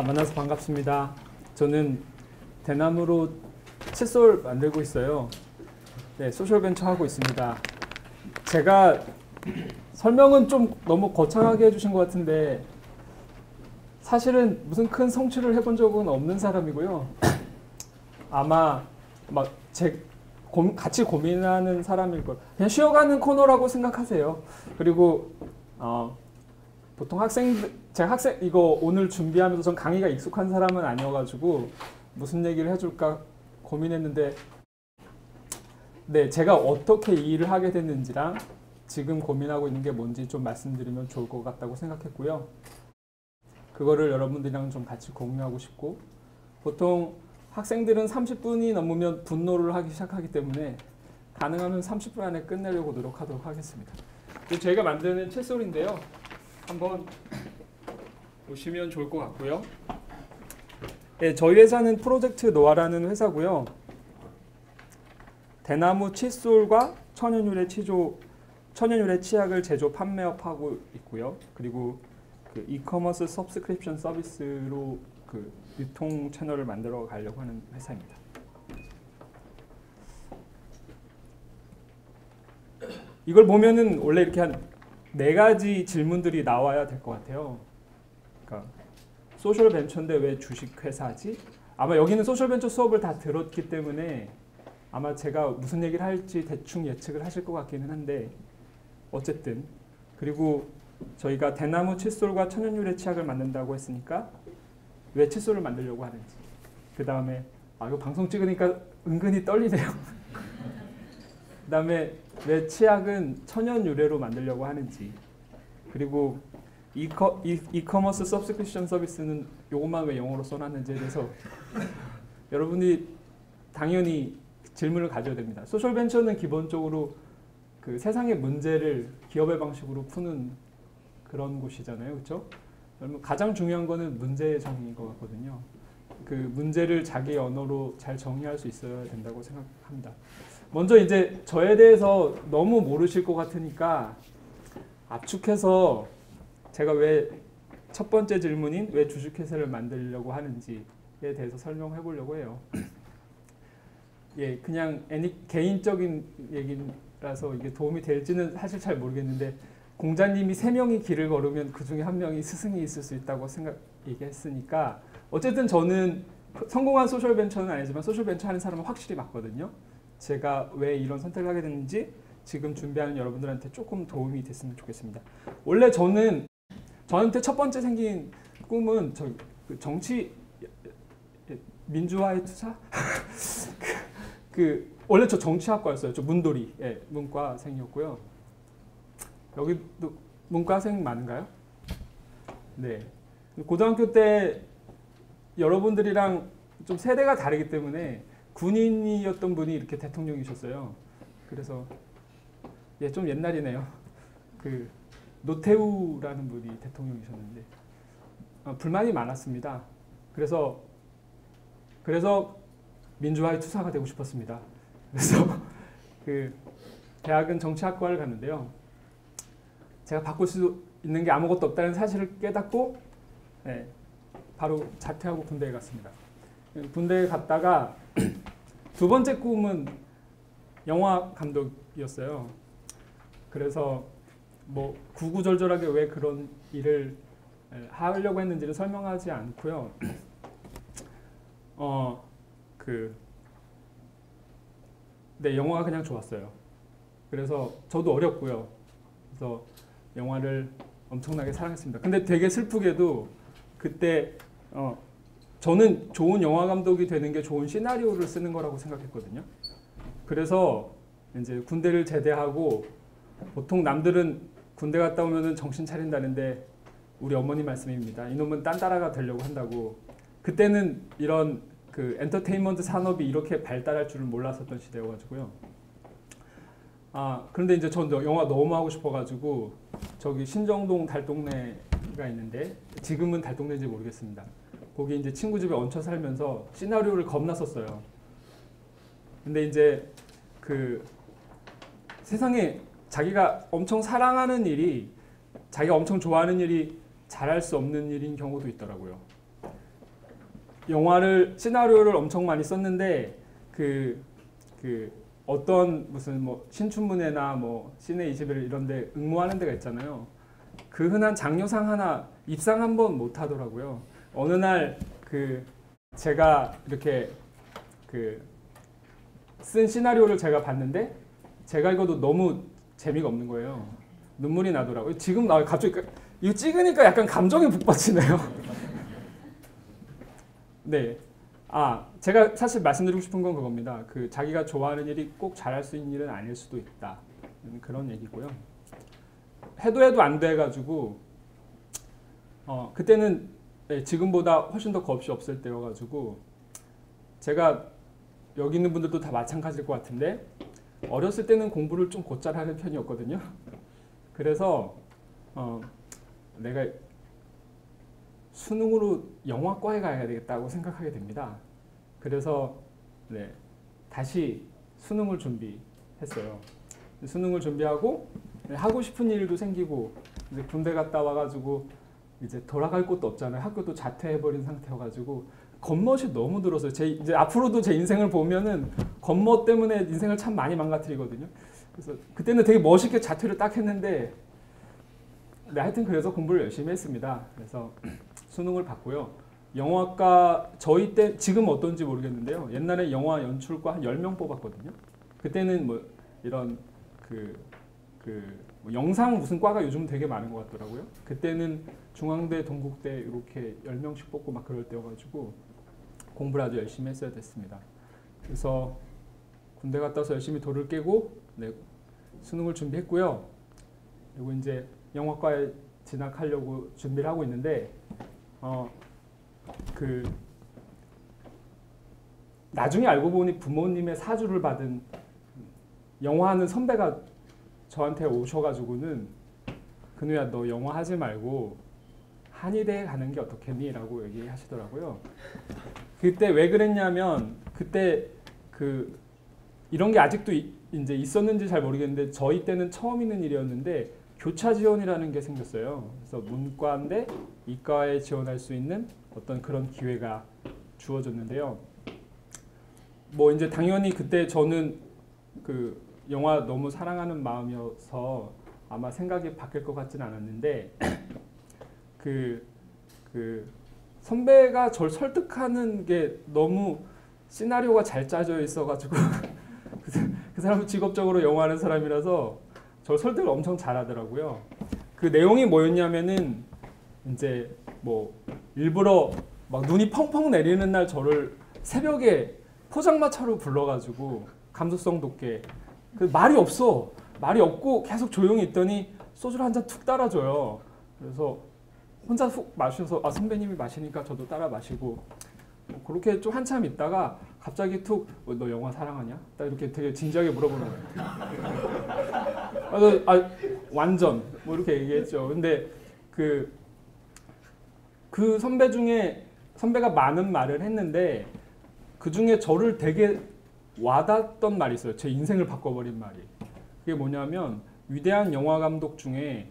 만나서 반갑습니다. 저는 대나무로 칫솔 만들고 있어요. 네, 소셜벤처 하고 있습니다. 제가 설명은 좀 너무 거창하게 해주신 것 같은데 사실은 무슨 큰 성취를 해본 적은 없는 사람이고요. 아마 막 같이 고민하는 사람일 걸. 그냥 쉬어가는 코너라고 생각하세요. 그리고 보통 제가 이거 오늘 준비하면서 전 강의가 익숙한 사람은 아니어가지고 무슨 얘기를 해줄까 고민했는데, 네, 제가 어떻게 이 일을 하게 됐는지랑 지금 고민하고 있는 게 뭔지 좀 말씀드리면 좋을 것 같다고 생각했고요. 그거를 여러분들이랑 좀 같이 공유하고 싶고, 보통 학생들은 30분이 넘으면 분노를 하기 시작하기 때문에 가능하면 30분 안에 끝내려고 노력하도록 하겠습니다. 저희가 만드는 칫솔인데요. 한번 보시면 좋을 것 같고요. 네, 저희 회사는 프로젝트 노아라는 회사고요. 대나무 칫솔과 천연유래 치약을 제조 판매업하고 있고요. 그리고 그 이커머스 서브스크립션 서비스로 그 유통 채널을 만들어 가려고 하는 회사입니다. 이걸 보면은 원래 이렇게 한 4가지 질문들이 나와야 될 것 같아요. 그러니까 소셜벤처인데 왜 주식회사지? 아마 여기는 소셜벤처 수업을 다 들었기 때문에 아마 제가 무슨 얘기를 할지 대충 예측을 하실 것 같기는 한데, 어쨌든 그리고 저희가 대나무 칫솔과 천연유래 치약을 만든다고 했으니까 왜 칫솔을 만들려고 하는지, 그 다음에 이거 방송 찍으니까 은근히 떨리네요. 그 다음에 왜 치약은 천연유래로 만들려고 하는지, 그리고 이커머스 서브스크립션 서비스는 요것만 왜 영어로 써놨는지에 대해서 여러분이 당연히 질문을 가져야 됩니다. 소셜벤처는 기본적으로 그 세상의 문제를 기업의 방식으로 푸는 그런 곳이잖아요. 그렇죠? 가장 중요한 거는 문제의 정의인 것 같거든요. 그 문제를 자기 언어로 잘 정의할 수 있어야 된다고 생각합니다. 먼저 이제 저에 대해서 너무 모르실 것 같으니까 압축해서 제가 왜 첫 번째 질문인 왜 주식회사를 만들려고 하는지에 대해서 설명해 보려고 해요. 예, 그냥 개인적인 얘기라서 이게 도움이 될지는 사실 잘 모르겠는데, 공자님이 3명이 길을 걸으면 그 중에 1명이 스승이 있을 수 있다고 얘기했으니까, 어쨌든 저는 성공한 소셜벤처는 아니지만 소셜벤처 하는 사람은 확실히 맞거든요. 제가 왜 이런 선택을 하게 됐는지 지금 준비하는 여러분들한테 조금 도움이 됐으면 좋겠습니다. 원래 저한테 첫 번째 생긴 꿈은 정치 민주화의 투사? 원래 저 정치학과였어요. 저 문돌이, 예, 문과생이었고요. 여기도 문과생 많은가요? 네. 고등학교 때 여러분들이랑 좀 세대가 다르기 때문에 군인이었던 분이 이렇게 대통령이셨어요. 그래서 예, 좀 옛날이네요. 그 노태우라는 분이 대통령이셨는데 불만이 많았습니다. 그래서 민주화의 투사가 되고 싶었습니다. 그래서 그 대학은 정치학과를 갔는데요. 제가 바꿀 수 있는 게 아무것도 없다는 사실을 깨닫고, 네, 바로 자퇴하고 군대에 갔습니다. 군대에 갔다가 두 번째 꿈은 영화 감독이었어요. 그래서 뭐 구구절절하게 왜 그런 일을 하려고 했는지를 설명하지 않고요. 네, 영화가 그냥 좋았어요. 그래서 저도 어렸고요. 그래서 영화를 엄청나게 사랑했습니다. 근데 되게 슬프게도 그때 저는 좋은 영화 감독이 되는 게 좋은 시나리오를 쓰는 거라고 생각했거든요. 그래서 이제 군대를 제대하고, 보통 남들은 군대 갔다 오면은 정신 차린다는데 우리 어머니 말씀입니다. 이놈은 딴따라가 되려고 한다고. 그때는 이런 그 엔터테인먼트 산업이 이렇게 발달할 줄은 몰랐었던 시대여가지고요. 그런데 이제 전 영화 너무 하고 싶어가지고 저기 신정동 달동네가 있는데, 지금은 달동네인지 모르겠습니다. 거기 이제 친구 집에 얹혀 살면서 시나리오를 겁나 썼어요. 근데 이제 그 세상에 자기가 엄청 사랑하는 일이, 자기가 엄청 좋아하는 일이 잘할 수 없는 일인 경우도 있더라고요. 시나리오를 엄청 많이 썼는데 그 어떤 무슨 뭐 신춘문예나 뭐 시내 21 이런데 응모하는 데가 있잖아요. 그 흔한 장려상 하나 입상 한번 못 하더라고요. 어느 날 제가 이렇게 쓴 시나리오를 제가 봤는데 제가 읽어도 너무 재미가 없는 거예요. 눈물이 나더라고요. 지금 나 갑자기 이거 찍으니까 약간 감정이 북받치네요. 네. 제가 사실 말씀드리고 싶은 건 그겁니다. 자기가 좋아하는 일이 꼭 잘할 수 있는 일은 아닐 수도 있다. 그런 얘기고요. 해도 안 돼가지고 그때는 지금보다 훨씬 더 겁이 없을 때여가지고 제가 여기 있는 분들도 다 마찬가지일 것 같은데 어렸을 때는 공부를 좀 곧잘 하는 편이었거든요. 그래서 내가 수능으로 영화과에 가야 되겠다고 생각하게 됩니다. 그래서 다시 수능을 준비했어요. 수능을 준비하고 하고 싶은 일도 생기고 이제 군대 갔다 와가지고 이제 돌아갈 곳도 없잖아요. 학교도 자퇴해버린 상태여가지고 겉멋이 너무 들었어요. 이제 앞으로도 제 인생을 보면은 겉멋 때문에 인생을 참 많이 망가뜨리거든요. 그래서 그때는 되게 멋있게 자퇴를 딱 했는데 하여튼 그래서 공부를 열심히 했습니다. 그래서 수능을 봤고요. 영화과 저희 때 지금 어떤지 모르겠는데요. 옛날에 영화 연출과 한 10명 뽑았거든요. 그때는 뭐 이런 뭐 영상 무슨 과가 요즘 되게 많은 것 같더라고요. 그때는 중앙대, 동국대 이렇게 10명씩 뽑고 막 그럴 때여가지고 공부를 아주 열심히 했어야 됐습니다. 그래서 군대 갔다 와서 열심히 돌을 깨고 수능을 준비했고요. 그리고 이제 영화과에 진학하려고 준비를 하고 있는데 나중에 알고 보니 부모님의 사주를 받은 영화하는 선배가 저한테 오셔가지고는 근우야 너 영화 하지 말고 한의대에 가는 게 어떻겠니? 라고 얘기하시더라고요. 그때 왜 그랬냐면 그때 이런 게 아직도 이제 있었는지 잘 모르겠는데 저희 때는 처음 있는 일이었는데 교차 지원이라는 게 생겼어요. 그래서 문과인데 이과에 지원할 수 있는 어떤 그런 기회가 주어졌는데요. 뭐 이제 당연히 그때 저는 영화 너무 사랑하는 마음이어서 아마 생각이 바뀔 것 같지는 않았는데 선배가 저를 설득하는 게 너무 시나리오가 잘 짜져 있어가지고 그 사람은 직업적으로 영화하는 사람이라서 저를 설득을 엄청 잘하더라고요. 그 내용이 뭐였냐면은 이제 뭐 일부러 막 눈이 펑펑 내리는 날 저를 새벽에 포장마차로 불러가지고 감수성 돋게 말이 없고 계속 조용히 있더니 소주를 한 잔 툭 따라줘요. 그래서 혼자 훅 마셔서 선배님이 마시니까 저도 따라 마시고 그렇게 좀 한참 있다가 갑자기 툭 너 영화 사랑하냐? 딱 이렇게 되게 진지하게 물어보는 거예요. 완전 뭐 이렇게 얘기했죠. 근데 그 선배 중에 선배가 많은 말을 했는데 그 중에 저를 되게 와닿았던 말이 있어요. 제 인생을 바꿔버린 말이. 그게 뭐냐면 위대한 영화 감독 중에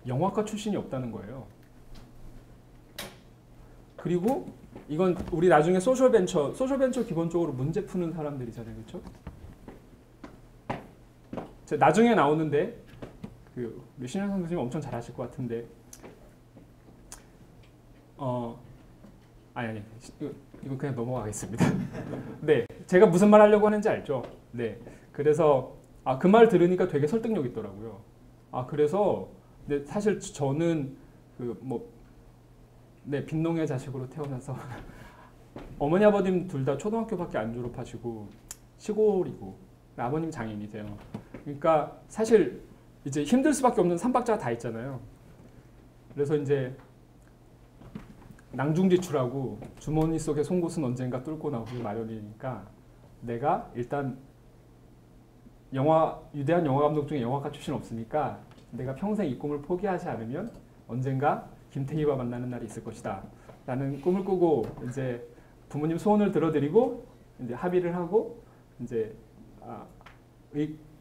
영화과 출신이 없다는 거예요. 그리고 이건 우리 나중에 소셜벤처 기본적으로 문제 푸는 사람들이잖아요. 그렇죠? 나중에 나오는데 우리 신현상 선생님 엄청 잘하실 것 같은데 아니 이거 그냥 넘어가겠습니다. 네, 제가 무슨 말 하려고 하는지 알죠? 네, 그래서 그 말 들으니까 되게 설득력 있더라고요. 그래서 근데 사실 저는 빈농의 자식으로 태어나서 어머니 아버님 둘 다 초등학교밖에 안 졸업하시고 시골이고 아버님 장인이세요. 그러니까 사실 이제 힘들 수밖에 없는 삼박자가 다 있잖아요. 그래서 이제 낭중지출하고 주머니 속의 송곳은 언젠가 뚫고 나오기 마련이니까 내가 일단 위대한 영화 감독 중에 영화과 출신 없으니까 내가 평생 이 꿈을 포기하지 않으면 언젠가 김태희와 만나는 날이 있을 것이다 라는 꿈을 꾸고 이제 부모님 소원을 들어드리고 이제 합의를 하고 이제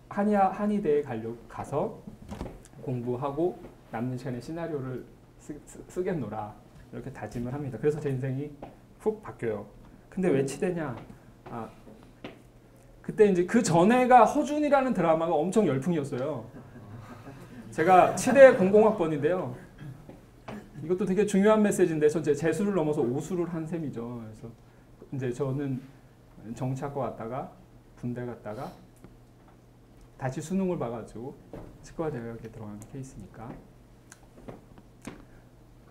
한의대에 가서 공부하고 남는 시간에 시나리오를 쓰겠노라 이렇게 다짐을 합니다. 그래서 제 인생이 훅 바뀌어요. 근데 왜 치대냐? 그때 이제 그 전에가 허준이라는 드라마가 엄청 열풍이었어요. 제가 치대 공공학번인데요. 이것도 되게 중요한 메시지인데 전 재수를 넘어서 오수를 한 셈이죠. 그래서 이제 저는 정치학과 갔다가 군대 갔다가 다시 수능을 봐가지고 치과대학에 들어간 케이스니까.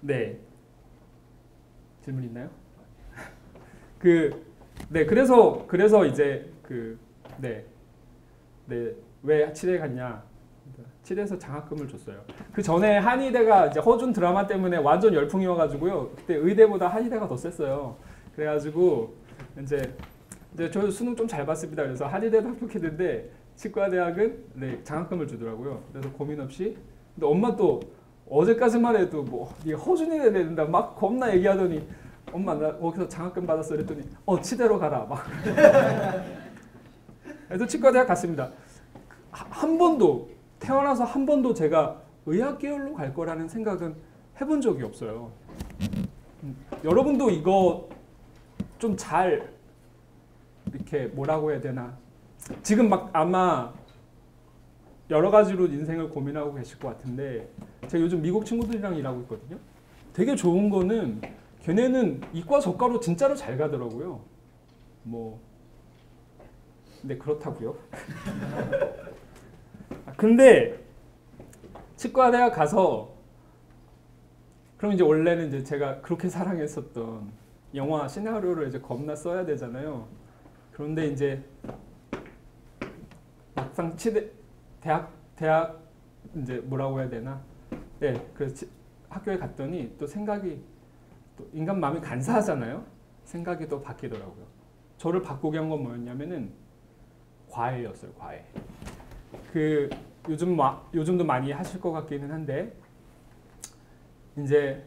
네. 질문 있나요? 그래서 이제 왜 치대 갔냐? 치대에서 장학금을 줬어요. 그 전에 한의대가 이제 허준 드라마 때문에 완전 열풍이어가지고요. 그때 의대보다 한의대가 더 셌어요. 그래가지고 이제 저 수능 좀 잘 봤습니다. 그래서 한의대도 합격했는데 치과대학은 장학금을 주더라고요. 그래서 고민 없이. 근데 엄마 또 어제까지만 해도 뭐 네가 허준이대 된다 막 겁나 얘기하더니 엄마 나 거기서 장학금 받았어 그랬더니 치대로 가라 막. 그래서 치과대학 갔습니다. 한 번도 태어나서 한 번도 제가 의학 계열로 갈 거라는 생각은 해본 적이 없어요. 여러분도 이거 좀 잘 이렇게 뭐라고 해야 되나? 지금 막 아마 여러 가지로 인생을 고민하고 계실 것 같은데 제가 요즘 미국 친구들이랑 일하고 있거든요. 되게 좋은 거는 걔네는 이과 저과로 진짜로 잘 가더라고요. 근데 그렇다고요. 근데 치과대학 가서 그럼 이제 원래는 이제 제가 그렇게 사랑했었던 영화 시나리오를 이제 겁나 써야 되잖아요. 그런데 이제 막상 대학 이제 뭐라고 해야 되나? 네, 그래서 학교에 갔더니 또 생각이 또 인간 마음이 간사하잖아요. 생각이 또 바뀌더라고요. 저를 바꾸게 한 건 뭐였냐면은 과외였어요. 과외. 요즘도 많이 하실 것 같기는 한데 이제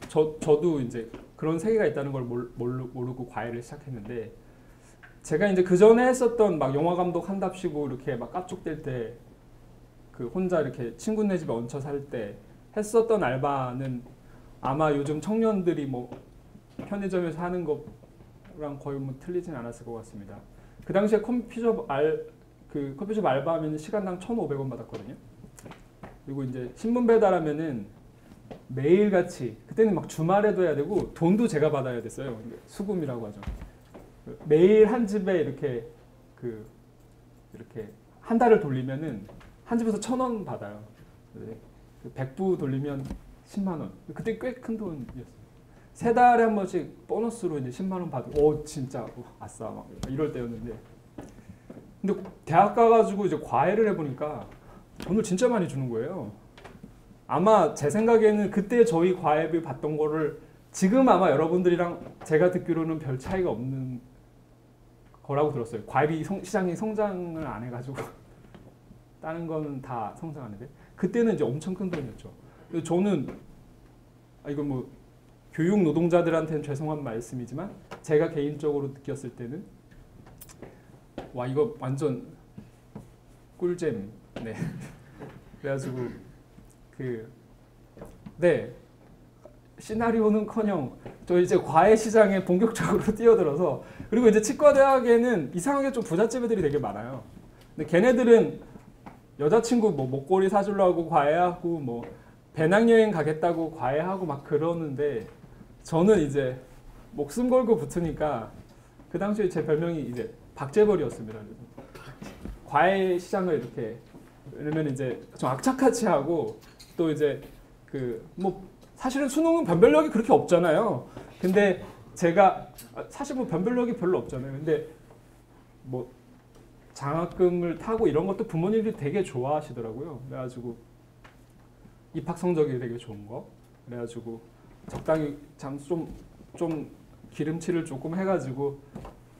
저도 이제 그런 세계가 있다는 걸 모르고 과외를 시작했는데 제가 이제 그 전에 했었던 막 영화 감독 한답시고 이렇게 막 깝죽댈 때 그 혼자 이렇게 친구네 집에 얹혀 살 때 했었던 알바는 아마 요즘 청년들이 뭐 편의점에서 하는 거랑 거의 뭐 틀리진 않았을 것 같습니다. 그 당시에 커피숍 알바하면 시간당 1,500원 받았거든요. 그리고 이제 신문 배달하면은 매일같이 그때는 막 주말에도 해야 되고 돈도 제가 받아야 됐어요. 수금이라고 하죠. 매일 한 집에 이렇게 한 달을 돌리면은 한 집에서 1,000원 받아요. 100부 돌리면 10만 원. 그때 꽤 큰 돈이었어요. 세 달에 한 번씩 보너스로 이제 10만 원 받고 진짜 아싸 막 이럴 때였는데 근데 대학 가가지고 이제 과외를 해보니까 돈을 진짜 많이 주는 거예요. 아마 제 생각에는 그때 저희 과외비 받던 거를 지금 아마 여러분들이랑 제가 듣기로는 별 차이가 없는 거라고 들었어요. 과외비 시장이 성장을 안 해가지고 다른 거는 다 성장하는데 그때는 이제 엄청 큰 돈이었죠. 그래서 저는 이건 뭐 교육 노동자들한테는 죄송한 말씀이지만 제가 개인적으로 느꼈을 때는 와 이거 완전 꿀잼. 네. 그래가지고 시나리오는커녕 저 이제 과외 시장에 본격적으로 뛰어들어서 그리고 이제 치과대학에는 이상하게 좀 부잣집애들이 되게 많아요. 근데 걔네들은 여자친구 뭐 목걸이 사주려고 과외하고 뭐 배낭여행 가겠다고 과외하고 막 그러는데 저는 이제 목숨 걸고 붙으니까 그 당시에 제 별명이 이제 박재벌이었습니다. 과외 시장을 이렇게 왜냐면 이제 좀 악착같이 하고 또 이제 뭐 사실은 수능은 변별력이 그렇게 없잖아요. 근데 제가 사실 뭐 변별력이 별로 없잖아요. 근데 뭐 장학금을 타고 이런 것도 부모님들이 되게 좋아하시더라고요. 그래가지고 입학 성적이 되게 좋은 거. 그래가지고 적당히 좀 기름칠을 조금 해가지고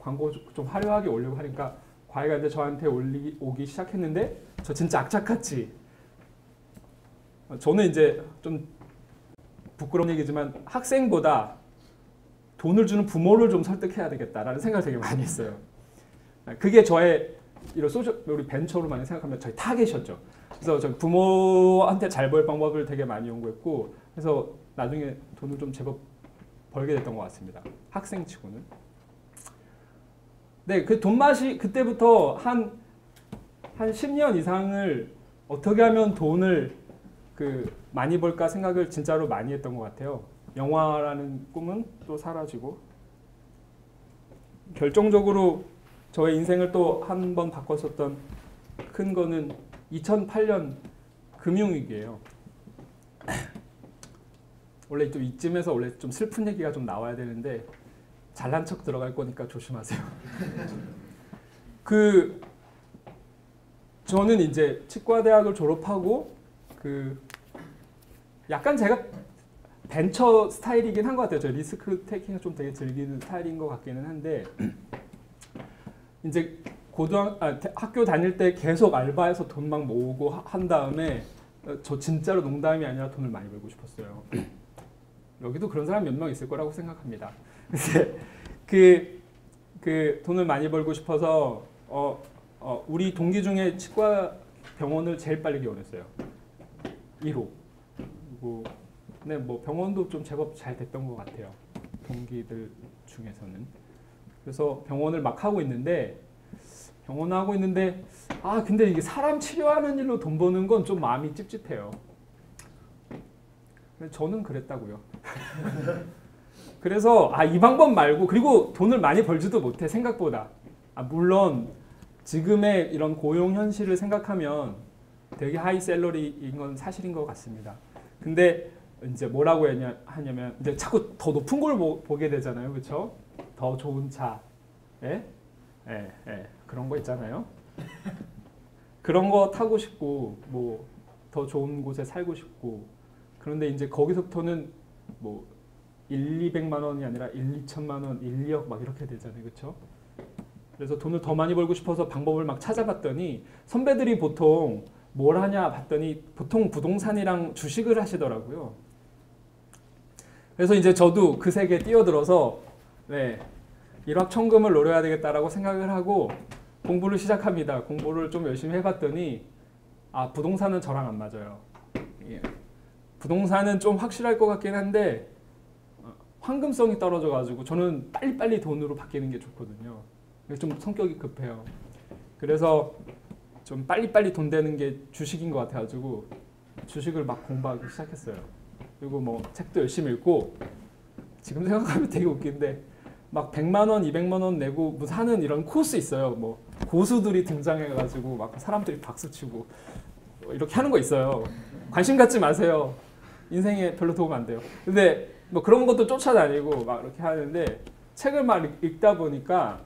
광고 좀 화려하게 올리고 하니까 과외가 이제 저한테 오기 시작했는데 저 진짜 악착같이 저는 이제 좀 부끄러운 얘기지만 학생보다 돈을 주는 부모를 좀 설득해야 되겠다라는 생각을 되게 많이 했어요. 그게 저의 이런 우리 벤처로 많이 생각하면 저희 타겟이었죠. 그래서 저 부모한테 잘 보일 방법을 되게 많이 연구했고 그래서 나중에 돈을 좀 제법 벌게 됐던 것 같습니다. 학생치고는. 네, 그 돈맛이 그때부터 한 10년 이상을 어떻게 하면 돈을 많이 벌까 생각을 진짜로 많이 했던 것 같아요. 영화라는 꿈은 또 사라지고 결정적으로 저의 인생을 또 한 번 바꿨었던 큰 거는 2008년 금융위기예요. 원래 좀 이쯤에서 원래 좀 슬픈 얘기가 좀 나와야 되는데 잘난 척 들어갈 거니까 조심하세요. 저는 이제 치과대학을 졸업하고 약간 제가 벤처 스타일이긴 한 것 같아요. 저 리스크 테이킹을 좀 되게 즐기는 스타일인 것 같기는 한데 이제 학교 다닐 때 계속 알바해서 돈 막 모으고 한 다음에 저 진짜로 농담이 아니라 돈을 많이 벌고 싶었어요. 여기도 그런 사람 몇 명 있을 거라고 생각합니다. 돈을 많이 벌고 싶어서 우리 동기 중에 치과 병원을 제일 빨리 개원했어요. 1호. 그리고 네, 뭐 병원도 좀 제법 잘 됐던 것 같아요. 동기들 중에서는. 그래서 병원을 막 하고 있는데 근데 이게 사람 치료하는 일로 돈 버는 건 좀 마음이 찝찝해요. 저는 그랬다고요. 그래서 이 방법 말고 그리고 돈을 많이 벌지도 못해 생각보다. 물론 지금의 이런 고용 현실을 생각하면 되게 하이 샐러리인 건 사실인 것 같습니다. 근데 이제 뭐라고 하냐면 이제 자꾸 더 높은 걸 보게 되잖아요, 그렇죠? 더 좋은 차, 그런 거 있잖아요. 그런 거 타고 싶고 뭐 더 좋은 곳에 살고 싶고 그런데 이제 거기서부터는 뭐 200만 원이 아니라 2천만 원, 2억 막 이렇게 되잖아요. 그렇죠? 그래서 돈을 더 많이 벌고 싶어서 방법을 막 찾아봤더니 선배들이 보통 뭘 하냐 봤더니 보통 부동산이랑 주식을 하시더라고요. 그래서 이제 저도 그 세계에 뛰어들어서 일확천금을 노려야 되겠다라고 생각을 하고 공부를 시작합니다. 공부를 좀 열심히 해봤더니 부동산은 저랑 안 맞아요. 부동산은 좀 확실할 것 같긴 한데 황금성이 떨어져가지고 저는 빨리빨리 돈으로 바뀌는 게 좋거든요. 좀 성격이 급해요. 그래서 좀 빨리빨리 돈 되는 게 주식인 것 같아가지고 주식을 막 공부하기 시작했어요. 그리고 뭐 책도 열심히 읽고 지금 생각하면 되게 웃긴데 막 100만 원, 200만 원 내고 뭐 사는 이런 코스 있어요. 뭐 고수들이 등장해가지고 막 사람들이 박수치고 이렇게 하는 거 있어요. 관심 갖지 마세요. 인생에 별로 도움 안 돼요. 근데 뭐 그런 것도 쫓아다니고 막 이렇게 하는데 책을 막 읽다 보니까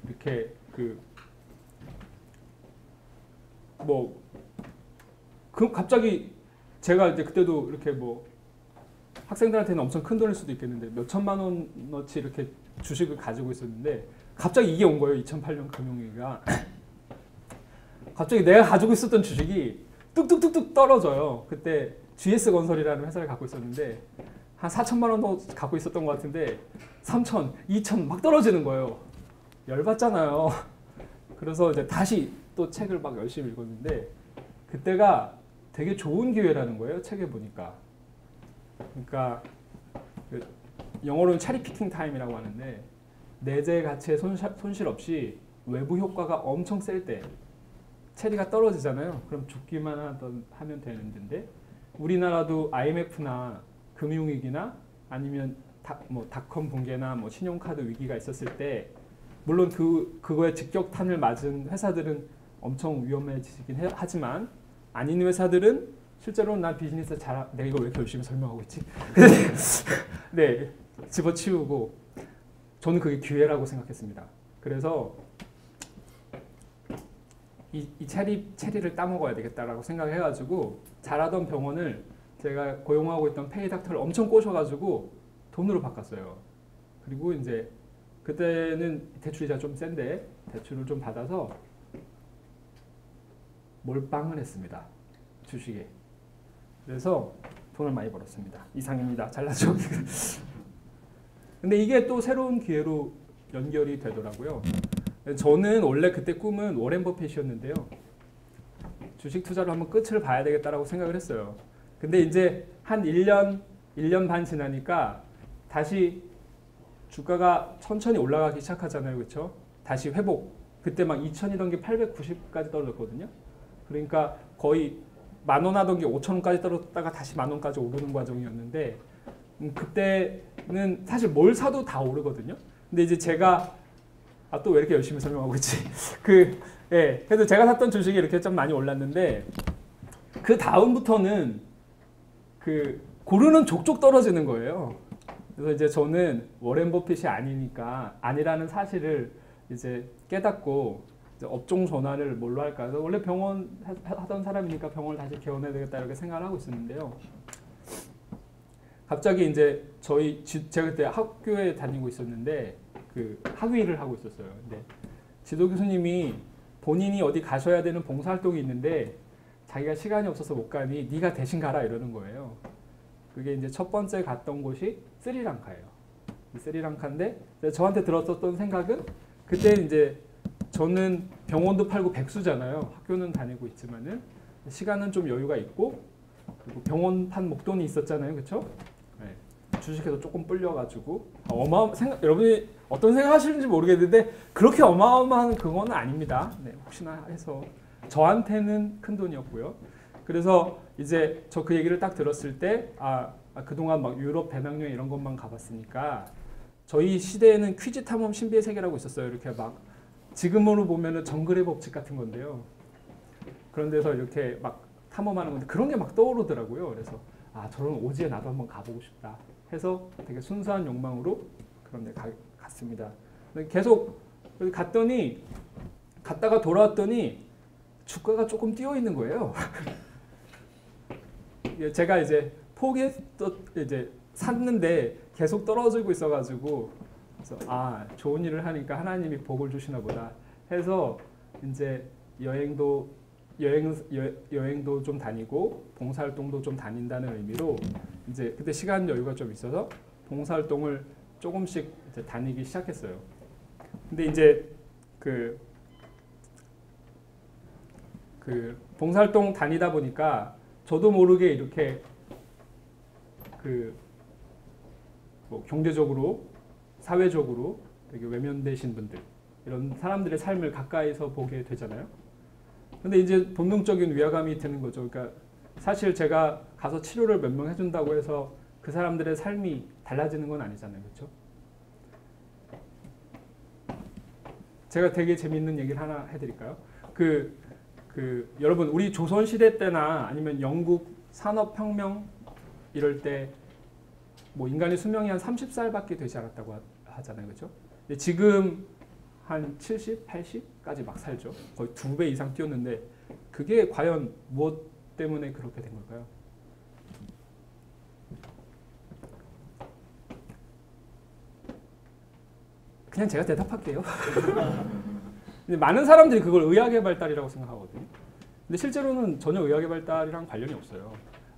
이렇게 갑자기 제가 이제 그때도 이렇게 뭐 학생들한테는 엄청 큰 돈일 수도 있겠는데 몇 천만 원어치 이렇게 주식을 가지고 있었는데 갑자기 이게 온 거예요. 2008년 금융위기가. 갑자기 내가 가지고 있었던 주식이 뚝뚝뚝뚝 떨어져요. 그때 GS건설이라는 회사를 갖고 있었는데 한 4천만 원 갖고 있었던 것 같은데 3천, 2천 막 떨어지는 거예요. 열받잖아요. 그래서 이제 다시 또 책을 막 열심히 읽었는데 그때가 되게 좋은 기회라는 거예요. 책에 보니까. 그러니까 영어로는 체리 피킹 타임이라고 하는데 내재 가치의 손실 없이 외부 효과가 엄청 셀 때 체리가 떨어지잖아요. 그럼 죽기만 하면 되는 데인데 우리나라도 IMF나 금융위기나 아니면 닷컴 붕괴나 뭐 신용카드 위기가 있었을 때 물론 그거에 직격탄을 맞은 회사들은 엄청 위험해지긴 하지만 아닌 회사들은 실제로는 난 비즈니스 내가 이거 왜 이렇게 열심히 설명하고 있지? 네, 집어치우고 저는 그게 기회라고 생각했습니다. 그래서 이 체리를 따먹어야 되겠다라고 생각해가지고 잘하던 병원을 제가 고용하고 있던 페이닥터를 엄청 꼬셔가지고 돈으로 바꿨어요. 그리고 이제 그때는 대출이자 좀 센데 대출을 좀 받아서 몰빵을 했습니다. 주식에. 그래서 돈을 많이 벌었습니다. 이상입니다. 잘나죠? 근데 이게 또 새로운 기회로 연결이 되더라고요. 저는 원래 그때 꿈은 워렌 버핏이었는데요. 주식 투자를 한번 끝을 봐야 되겠다라고 생각을 했어요. 근데 이제 한 1년 반 지나니까 다시 주가가 천천히 올라가기 시작하잖아요. 그렇죠? 다시 회복. 그때 막 2,000이던 게 890까지 떨어졌거든요. 그러니까 거의 10,000원 하던 게 5,000원까지 떨어졌다가 다시 10,000원까지 오르는 과정이었는데 그때는 사실 뭘 사도 다 오르거든요. 근데 이제 제가 또 왜 이렇게 열심히 설명하고 있지? 그래서 제가 샀던 주식이 이렇게 좀 많이 올랐는데 그 다음부터는 고르는 족족 떨어지는 거예요. 그래서 이제 저는 워렌 버핏이 아니라는 사실을 이제 깨닫고 이제 업종 전환을 뭘로 할까? 그래서 원래 병원 하던 사람이니까 병원을 다시 개원해야 되겠다 이렇게 생각을 하고 있었는데요. 갑자기 이제 제가 그때 학교에 다니고 있었는데 학위를 하고 있었어요. 근데 지도 교수님이 본인이 어디 가셔야 되는 봉사활동이 있는데 자기가 시간이 없어서 못 가니 네가 대신 가라 이러는 거예요. 그게 이제 첫 번째 갔던 곳이 스리랑카예요. 스리랑카인데 저한테 들었었던 생각은 그때 이제 저는 병원도 팔고 백수잖아요. 학교는 다니고 있지만은 시간은 좀 여유가 있고 그리고 병원 판 목돈이 있었잖아요. 그렇죠? 네. 주식해서 조금 불려가지고 여러분이 어떤 생각하시는지 모르겠는데 그렇게 어마어마한 그건 아닙니다. 네, 혹시나 해서 저한테는 큰 돈이었고요. 그래서 이제 저 그 얘기를 딱 들었을 때 그동안 막 유럽 배낭여행 이런 것만 가봤으니까 저희 시대에는 퀴즈 탐험 신비의 세계라고 있었어요. 이렇게 막 지금으로 보면은 정글의 법칙 같은 건데요. 그런 데서 이렇게 막 탐험하는 건데 그런 게 막 떠오르더라고요. 그래서 저런 오지에 나도 한번 가보고 싶다 해서 되게 순수한 욕망으로 그런 데 갔습니다. 계속 갔다가 돌아왔더니 주가가 조금 뛰어 있는 거예요. 제가 이제 샀는데 계속 떨어지고 있어가지고 그래서 좋은 일을 하니까 하나님이 복을 주시나 보다 해서 이제 여행도 좀 다니고 봉사활동도 좀 다닌다는 의미로 이제 그때 시간 여유가 좀 있어서 봉사활동을 조금씩 이제 다니기 시작했어요. 근데 이제 그 봉사활동 다니다 보니까 저도 모르게 이렇게 뭐 경제적으로 사회적으로 되게 외면되신 분들 이런 사람들의 삶을 가까이서 보게 되잖아요. 근데 이제 본능적인 위화감이 드는 거죠. 그러니까 사실 제가 가서 치료를 몇 명 해준다고 해서 그 사람들의 삶이 달라지는 건 아니잖아요. 그렇죠? 제가 되게 재밌는 얘기를 하나 해드릴까요? 여러분 우리 조선시대 때나 아니면 영국 산업혁명 이럴 때 뭐 인간의 수명이 한 30살밖에 되지 않았다고 하잖아요. 그렇죠? 근데 지금 한 70, 80까지 막 살죠. 거의 2배 이상 뛰었는데 그게 과연 무엇 때문에 그렇게 된 걸까요? 그냥 제가 대답할게요. 근데 많은 사람들이 그걸 의학의 발달이라고 생각하거든요. 근데 실제로는 전혀 의학의 발달이랑 관련이 없어요.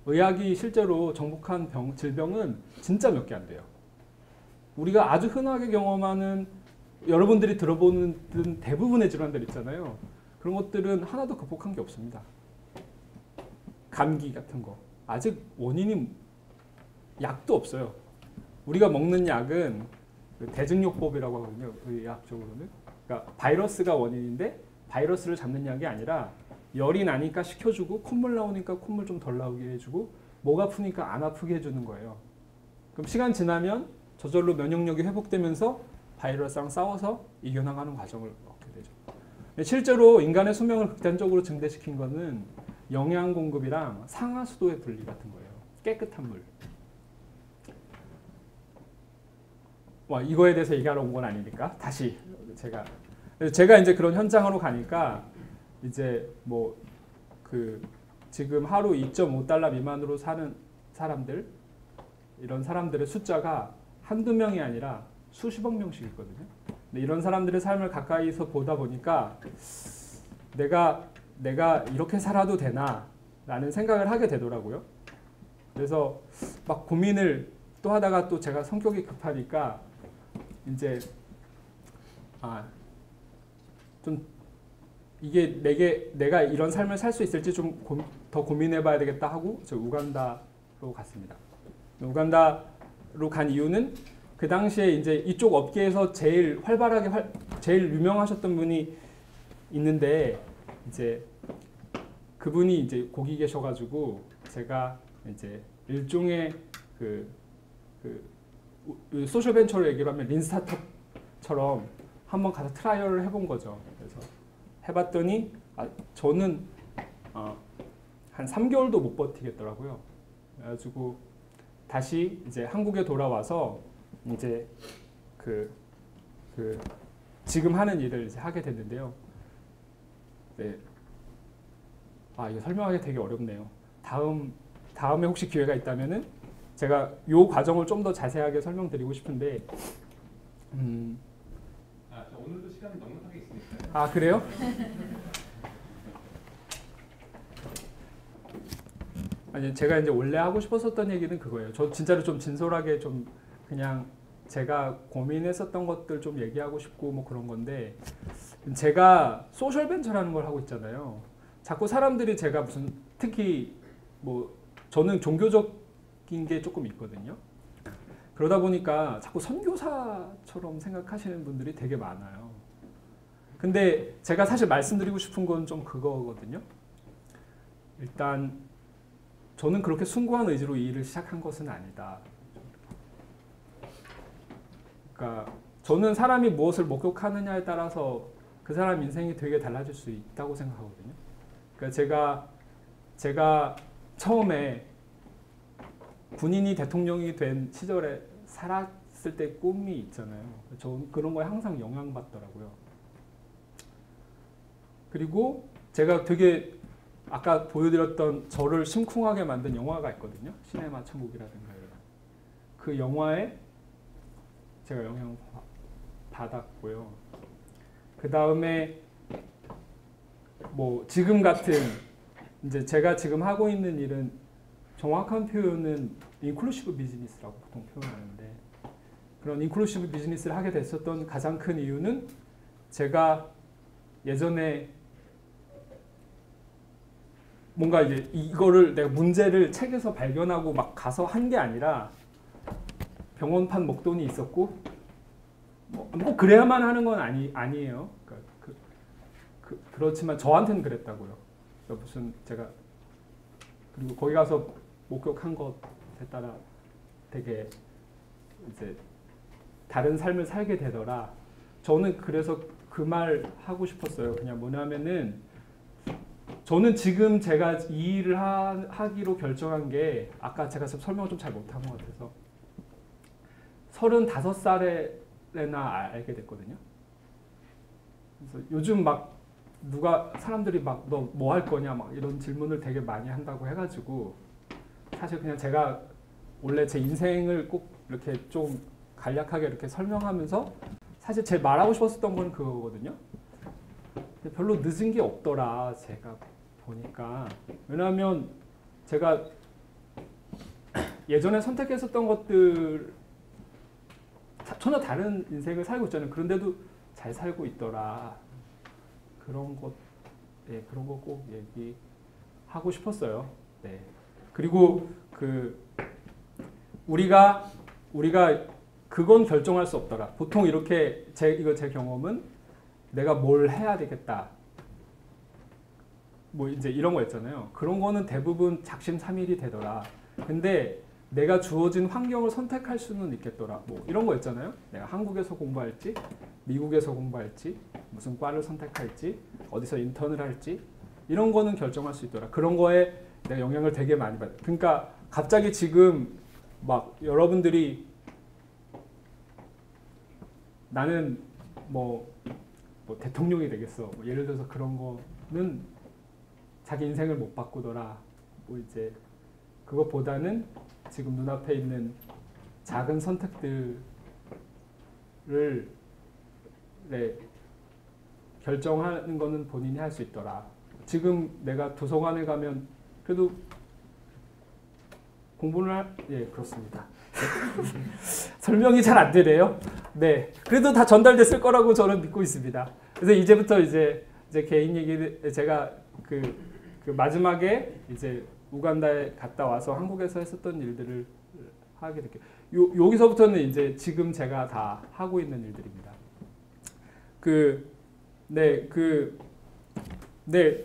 의학이 실제로 정복한 질병은 진짜 몇 개 안 돼요. 우리가 아주 흔하게 경험하는 여러분들이 들어보는 대부분의 질환들 있잖아요. 그런 것들은 하나도 극복한 게 없습니다. 감기 같은 거. 아직 원인이 약도 없어요. 우리가 먹는 약은 대증요법이라고 하거든요. 의학적으로는. 그러니까 바이러스가 원인인데 바이러스를 잡는 약이 아니라 열이 나니까 식혀주고 콧물 나오니까 콧물 좀 덜 나오게 해주고 목 아프니까 안 아프게 해주는 거예요. 그럼 시간 지나면 저절로 면역력이 회복되면서 바이러스랑 싸워서 이겨나가는 과정을 얻게 되죠. 실제로 인간의 수명을 극단적으로 증대시킨 거는 영양 공급이랑 상하수도의 분리 같은 거예요. 깨끗한 물. 이거에 대해서 얘기하러 온 건 아니니까 다시 제가 이제 그런 현장으로 가니까 이제 지금 하루 2.5달러 미만으로 사는 사람들 이런 사람들의 숫자가 한두 명이 아니라 수십억 명씩 있거든요. 근데 이런 사람들의 삶을 가까이서 보다 보니까 내가 이렇게 살아도 되나 라는 생각을 하게 되더라고요. 그래서 막 고민을 또 하다가 또 제가 성격이 급하니까 이제 좀 이게 내가 이런 삶을 살 수 있을지 좀 더 고민해봐야 되겠다 하고 저 우간다로 갔습니다. 우간다로 간 이유는 그 당시에 이제 이쪽 업계에서 제일 활발하게 제일 유명하셨던 분이 있는데 이제 그분이 이제 거기 계셔가지고 제가 이제 일종의 그 소셜 벤처로 얘기를 하면 린 스타트업처럼 한번 가서 트라이얼을 해본 거죠. 그래서 해봤더니 저는 한 3개월도 못 버티겠더라고요. 그래가지고 다시 이제 한국에 돌아와서 이제 지금 하는 일을 이제 하게 됐는데요. 네. 이거 설명하기 되게 어렵네요. 다음에 혹시 기회가 있다면은 제가 이 과정을 좀 더 자세하게 설명드리고 싶은데, 저 오늘도 시간이 넉넉하게 있으니까요. 그래요? 아니 제가 이제 원래 하고 싶었었던 얘기는 그거예요. 저 진짜로 좀 진솔하게 좀 그냥 제가 고민했었던 것들 좀 얘기하고 싶고 뭐 그런 건데, 제가 소셜 벤처라는 걸 하고 있잖아요. 자꾸 사람들이 제가 무슨 특히 뭐 저는 종교적인 게 조금 있거든요. 그러다 보니까 자꾸 선교사처럼 생각하시는 분들이 되게 많아요. 근데 제가 사실 말씀드리고 싶은 건 좀 그거거든요. 일단 저는 그렇게 숭고한 의지로 이 일을 시작한 것은 아니다. 그러니까 저는 사람이 무엇을 목격하느냐에 따라서 그 사람 인생이 되게 달라질 수 있다고 생각하거든요. 그러니까 제가 처음에 군인이 대통령이 된 시절에 살았을 때 꿈이 있잖아요. 저는 그런 거에 항상 영향받더라고요. 그리고 제가 되게 아까 보여드렸던 저를 심쿵하게 만든 영화가 있거든요. 시네마 천국이라든가 이런. 그 영화에 제가 영향 받았고요. 그 다음에 뭐 지금 같은 이제 제가 지금 하고 있는 일은 정확한 표현은 인클루시브 비즈니스라고 보통 표현하는데, 그런 인클루시브 비즈니스를 하게 됐었던 가장 큰 이유는 제가 예전에 뭔가 이제 이거를 내가 문제를 책에서 발견하고 막 가서 한 게 아니라 병원판 목돈이 있었고 뭐 그래야만 하는 건 아니에요. 그러니까 그렇지만 저한테는 그랬다고요. 그러니까 무슨 제가 그리고 거기 가서 목격한 것에 따라 되게 이제 다른 삶을 살게 되더라. 저는 그래서 그 말 하고 싶었어요. 그냥 뭐냐면은 저는 지금 제가 이 일을 하기로 결정한 게 아까 제가 설명을 좀 잘 못한 것 같아서 35살에나 알게 됐거든요. 그래서 요즘 막 사람들이 막 너 뭐 할 거냐 막 이런 질문을 되게 많이 한다고 해가지고 사실 그냥 제가 원래 제 인생을 꼭 이렇게 좀 간략하게 이렇게 설명하면서 사실 제일 말하고 싶었던 건 그거거든요. 근데 별로 늦은 게 없더라 제가 보니까. 왜냐하면 제가 예전에 선택했었던 것들 전혀 다른 인생을 살고 있잖아요. 그런데도 잘 살고 있더라. 그런 거 꼭 얘기하고 싶었어요. 네. 그리고 우리가 그건 결정할 수 없더라. 보통 이렇게 제 경험은 내가 뭘 해야 되겠다. 뭐 이제 이런 거 있잖아요. 그런 거는 대부분 작심삼일이 되더라. 근데 내가 주어진 환경을 선택할 수는 있겠더라. 뭐 이런 거 있잖아요. 내가 한국에서 공부할지, 미국에서 공부할지, 무슨 과를 선택할지, 어디서 인턴을 할지 이런 거는 결정할 수 있더라. 그런 거에 내가 영향을 되게 많이 받아. 그러니까 갑자기 지금 막 여러분들이 나는 뭐 대통령이 되겠어. 뭐 예를 들어서 그런 거는 자기 인생을 못 바꾸더라. 뭐 이제 그것보다는 지금 눈앞에 있는 작은 선택들을 결정하는 거는 본인이 할 수 있더라. 지금 내가 도서관에 가면 그래도 공부를 예, 그렇습니다. 설명이 잘 안 되네요. 네, 그래도 다 전달됐을 거라고 저는 믿고 있습니다. 그래서 이제부터 이제 이제 개인 얘기를 제가 그 마지막에 이제 우간다에 갔다 와서 한국에서 했었던 일들을 하게 될게요. 여기서부터는 이제 지금 제가 다 하고 있는 일들입니다.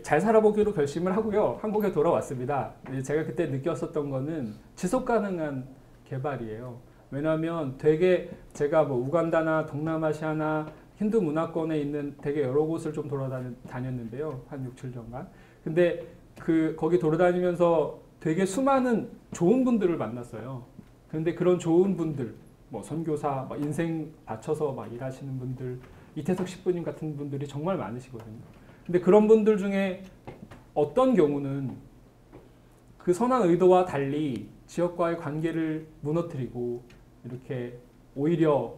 잘 살아보기로 결심을 하고요. 한국에 돌아왔습니다. 제가 그때 느꼈었던 거는 지속 가능한 개발이에요. 왜냐하면 되게 제가 뭐 우간다나 동남아시아나 힌두 문화권에 있는 되게 여러 곳을 좀 돌아다녔는데요. 한 6, 7년간. 근데 거기 돌아다니면서 되게 수많은 좋은 분들을 만났어요. 그런데 그런 좋은 분들, 뭐 선교사, 막 인생 바쳐서 막 일하시는 분들, 이태석 식부님 같은 분들이 정말 많으시거든요. 근데 그런 분들 중에 어떤 경우는 그 선한 의도와 달리 지역과의 관계를 무너뜨리고 이렇게 오히려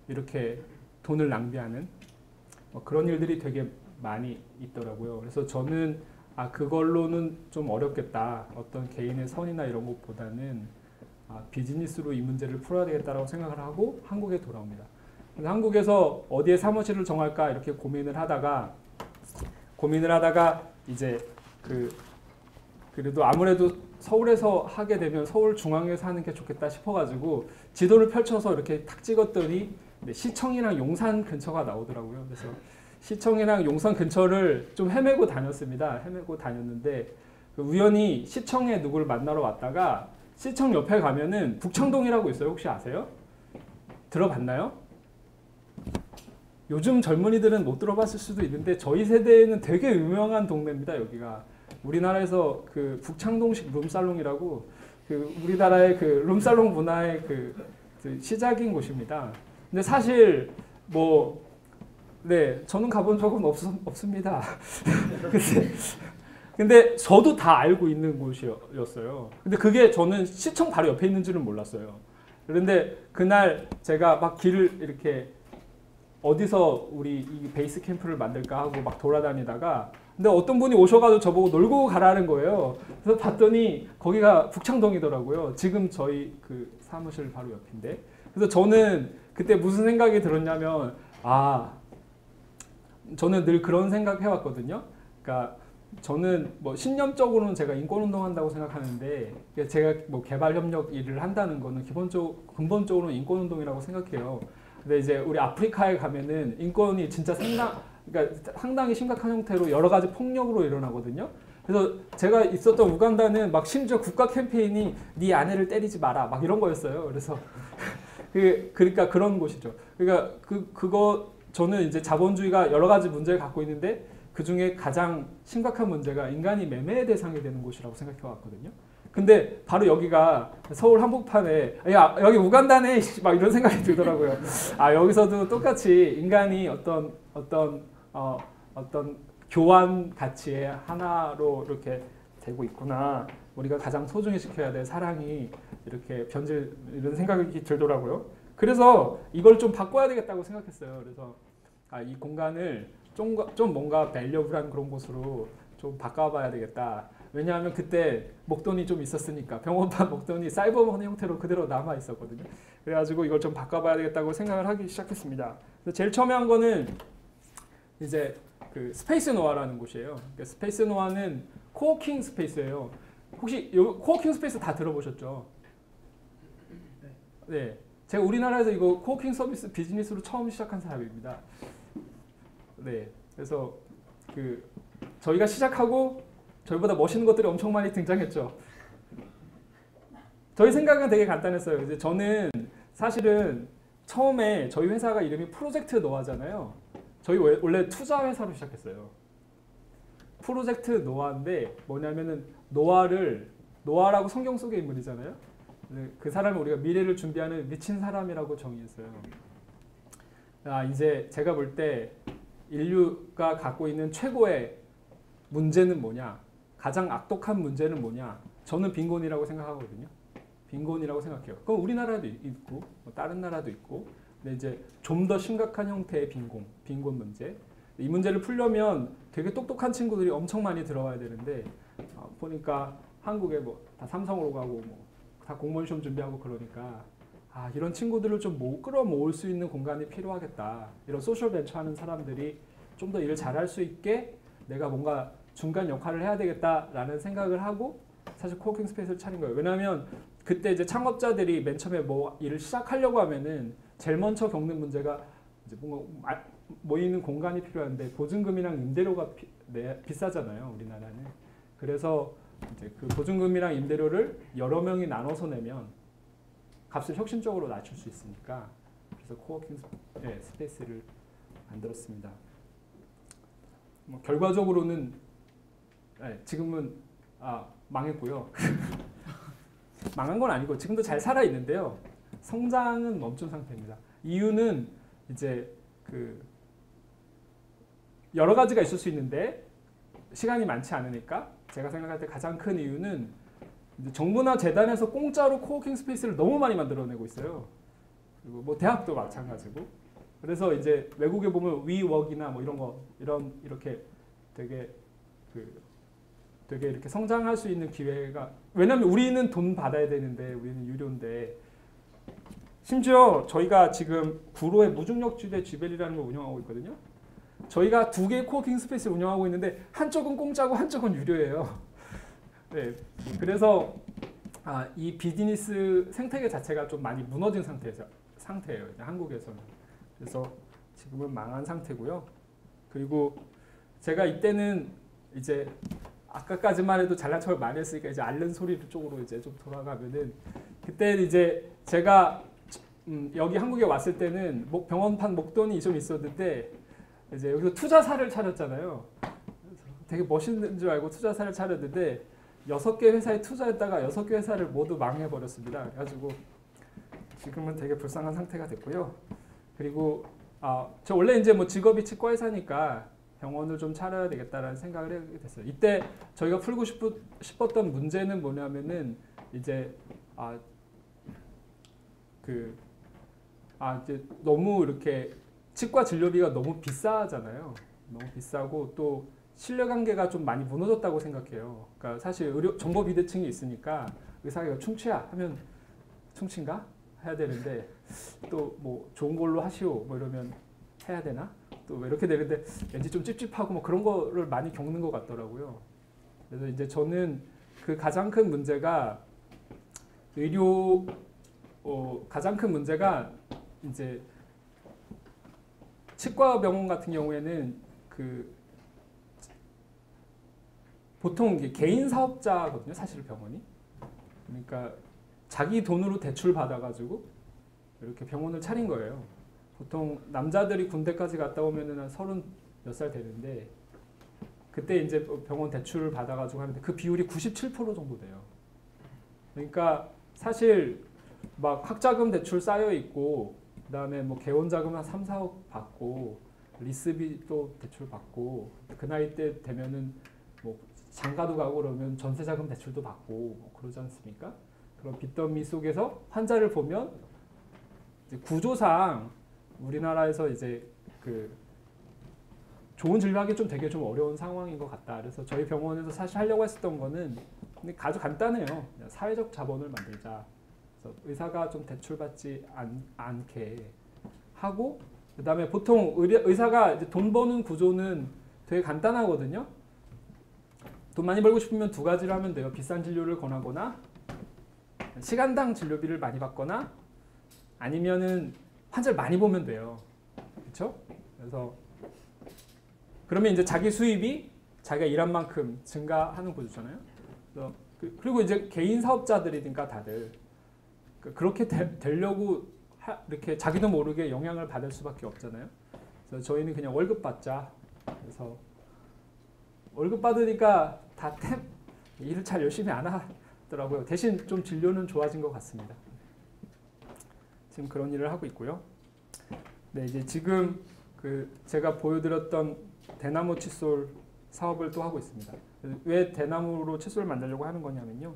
이렇게 돈을 낭비하는 그런 일들이 되게 많이 있더라고요. 그래서 저는 그걸로는 좀 어렵겠다. 어떤 개인의 선이나 이런 것보다는 비즈니스로 이 문제를 풀어야 되겠다라고 생각을 하고 한국에 돌아옵니다. 한국에서 어디에 사무실을 정할까 이렇게 고민을 하다가 이제 그래도 아무래도 서울에서 하게 되면 서울 중앙에서 하는 게 좋겠다 싶어가지고 지도를 펼쳐서 이렇게 탁 찍었더니 시청이랑 용산 근처가 나오더라고요. 그래서 시청이랑 용산 근처를 좀 헤매고 다녔습니다. 헤매고 다녔는데 우연히 시청에 누구를 만나러 왔다가 시청 옆에 가면은 북창동이라고 있어요. 혹시 아세요? 들어봤나요? 요즘 젊은이들은 못 들어봤을 수도 있는데 저희 세대에는 되게 유명한 동네입니다. 여기가 우리나라에서 그 북창동식 룸살롱이라고 우리나라의 그 룸살롱 문화의 그 시작인 곳입니다. 근데 사실 저는 가본 적은 없습니다. 근데 저도 다 알고 있는 곳이었어요. 근데 그게 저는 시청 바로 옆에 있는 줄은 몰랐어요. 그런데 그날 제가 막 길을 이렇게 어디서 우리 이 베이스 캠프를 만들까 하고 막 돌아다니다가 근데 어떤 분이 오셔가지고 저보고 놀고 가라는 거예요. 그래서 봤더니 거기가 북창동이더라고요. 지금 저희 그 사무실 바로 옆인데. 그래서 저는 그때 무슨 생각이 들었냐면 저는 늘 그런 생각 해왔거든요. 그러니까 저는 뭐 신념적으로는 제가 인권운동 한다고 생각하는데 제가 뭐 개발협력 일을 한다는 거는 근본적으로는 인권운동이라고 생각해요. 근데 이제 우리 아프리카에 가면은 인권이 진짜 상당히 심각한 형태로 여러 가지 폭력으로 일어나거든요. 그래서 제가 있었던 우간다는 막 심지어 국가 캠페인이 네 아내를 때리지 마라 막 이런 거였어요. 그래서 그러니까 그런 곳이죠. 그러니까 그거 저는 이제 자본주의가 여러 가지 문제를 갖고 있는데 그 중에 가장 심각한 문제가 인간이 매매의 대상이 되는 곳이라고 생각해 왔거든요. 근데 바로 여기가 서울 한복판에 야 여기 우간다네 막 이런 생각이 들더라고요. 여기서도 똑같이 인간이 어떤 교환 가치의 하나로 이렇게 되고 있구나. 우리가 가장 소중히 지켜야 될 사랑이 이렇게 이런 생각이 들더라고요. 그래서 이걸 좀 바꿔야 되겠다고 생각했어요. 그래서 이 공간을 좀 뭔가 밸류블한 그런 곳으로 좀 바꿔봐야 되겠다. 왜냐하면 그때 목돈이 좀 있었으니까 병원판 목돈이 사이버머니 형태로 그대로 남아 있었거든요. 그래가지고 이걸 좀 바꿔봐야 되겠다고 생각을 하기 시작했습니다. 그래서 제일 처음에 한 거는 이제 그 스페이스 노아라는 곳이에요. 그러니까 스페이스 노아는 코워킹 스페이스예요. 혹시 코워킹 스페이스 다 들어보셨죠? 네, 제가 우리나라에서 이거 코워킹 서비스 비즈니스로 처음 시작한 사람입니다. 네, 그래서 저희가 시작하고 저희보다 멋있는 것들이 엄청 많이 등장했죠. 저희 생각은 되게 간단했어요. 이제 저는 사실은 처음에 저희 회사가 이름이 프로젝트 노아잖아요. 저희 원래 투자 회사로 시작했어요. 프로젝트 노아인데 뭐냐면은 노아라고 성경 속의 인물이잖아요. 그 사람을 우리가 미래를 준비하는 미친 사람이라고 정의했어요. 이제 제가 볼 때 인류가 갖고 있는 최고의 문제는 뭐냐? 가장 악독한 문제는 뭐냐? 저는 빈곤이라고 생각하거든요. 빈곤이라고 생각해요. 그럼 우리나라도 있고 다른 나라도 있고 근데 이제 좀 더 심각한 형태의 빈곤 문제. 이 문제를 풀려면 되게 똑똑한 친구들이 엄청 많이 들어와야 되는데 보니까 한국에 다 삼성으로 가고 다 공무원 시험 준비하고 그러니까 이런 친구들을 좀 끌어모을 수 있는 공간이 필요하겠다. 이런 소셜 벤처 하는 사람들이 좀 더 일을 잘할 수 있게 내가 뭔가 중간 역할을 해야 되겠다라는 생각을 하고 사실 코워킹 스페이스를 차린 거예요. 왜냐하면 그때 이제 창업자들이 맨 처음에 뭐 일을 시작하려고 하면은 제일 먼저 겪는 문제가 이제 뭔가 모이는 공간이 필요한데 보증금이랑 임대료가 비싸잖아요, 우리나라는. 그래서 이제 그 보증금이랑 임대료를 여러 명이 나눠서 내면 값을 혁신적으로 낮출 수 있으니까 그래서 코워킹 스페이스를 만들었습니다. 뭐 결과적으로는 지금은 망했고요. 망한 건 아니고 지금도 잘 살아 있는데요. 성장은 멈춘 상태입니다. 이유는 이제 그 여러 가지가 있을 수 있는데 시간이 많지 않으니까 제가 생각할 때 가장 큰 이유는 이제 정부나 재단에서 공짜로 코워킹 스페이스를 너무 많이 만들어내고 있어요. 그리고 뭐 대학도 마찬가지고. 그래서 이제 외국에 보면 위워크나 뭐 이렇게 되게 이렇게 성장할 수 있는 기회가, 왜냐면 우리는 돈 받아야 되는데 우리는 유료인데, 심지어 저희가 지금 구로에 무중력지대 쥐벨이라는 걸 운영하고 있거든요. 저희가 2개의 코워킹 스페이스를 운영하고 있는데 한쪽은 공짜고 한쪽은 유료예요. 네, 그래서 이 비즈니스 생태계 자체가 좀 많이 무너진 상태예요. 한국에서는. 그래서 지금은 망한 상태고요. 그리고 제가 이때는 이제 아까까지만 해도 잘난 척을 많이 했으니까 이제 앓는 소리 쪽으로 이제 좀 돌아가면은, 그때 이제 제가 여기 한국에 왔을 때는 병원판 목돈이 좀 있었는데 이제 여기서 투자사를 차렸잖아요. 되게 멋있는 줄 알고 투자사를 차렸는데 6개 회사에 투자했다가 6개 회사를 모두 망해버렸습니다. 그래가지고 지금은 되게 불쌍한 상태가 됐고요. 그리고 저 원래 이제 뭐 직업이 치과의사니까 병원을 좀 차려야 되겠다라는 생각을 하게 됐어요. 이때 저희가 풀고 싶었던 문제는 뭐냐면은 이제 이제 너무 이렇게 치과 진료비가 너무 비싸잖아요. 너무 비싸고 또 신뢰관계가 좀 많이 무너졌다고 생각해요. 그러니까 사실 정보 비대칭이 있으니까 의사가 충치야 하면 충치인가 해야 되는데 또 뭐 좋은 걸로 하시오 뭐 이러면 해야 되나? 또 이렇게 되는데 왠지 좀 찝찝하고 뭐 그런 거를 많이 겪는 것 같더라고요. 그래서 이제 저는 그 가장 큰 문제가 가장 큰 문제가 이제 치과 병원 같은 경우에는 보통 개인 사업자거든요, 사실 병원이. 그러니까 자기 돈으로 대출 받아가지고 이렇게 병원을 차린 거예요. 보통 남자들이 군대까지 갔다 오면은 한 30몇 살 되는데 그때 이제 병원 대출을 받아가지고 하는데 그 비율이 97% 정도 돼요. 그러니까 사실 막 학자금 대출 쌓여 있고 그다음에 뭐 개원자금 한 3, 4억 받고 리스비도 대출 받고 그 나이 때 되면은 뭐 장가도 가고 그러면 전세자금 대출도 받고 뭐 그러지 않습니까? 그런 빚더미 속에서 환자를 보면 이제 구조상 우리나라에서 이제 좋은 진료하기 되게 좀 어려운 상황인 것 같다. 그래서 저희 병원에서 사실 하려고 했었던 거는 근데 아주 간단해요. 그냥 사회적 자본을 만들자. 그래서 의사가 좀 대출받지 않게 하고, 그다음에 보통 의사가 이제 돈 버는 구조는 되게 간단하거든요. 돈 많이 벌고 싶으면 2가지를 하면 돼요. 비싼 진료를 권하거나 시간당 진료비를 많이 받거나 아니면은 환자를 많이 보면 돼요. 그렇죠? 그래서 그러면 이제 자기 수입이 자기가 일한 만큼 증가하는 구조잖아요. 그리고 이제 개인 사업자들이니까 다들 그렇게 되려고 이렇게 자기도 모르게 영향을 받을 수밖에 없잖아요. 그래서 저희는 그냥 월급 받자. 그래서 월급 받으니까 다 일을 잘 열심히 안 하더라고요. 대신 좀 진료는 좋아진 것 같습니다. 지금 그런 일을 하고 있고요. 네, 이제 지금 제가 보여드렸던 대나무 칫솔 사업을 또 하고 있습니다. 왜 대나무로 칫솔을 만들려고 하는 거냐면요.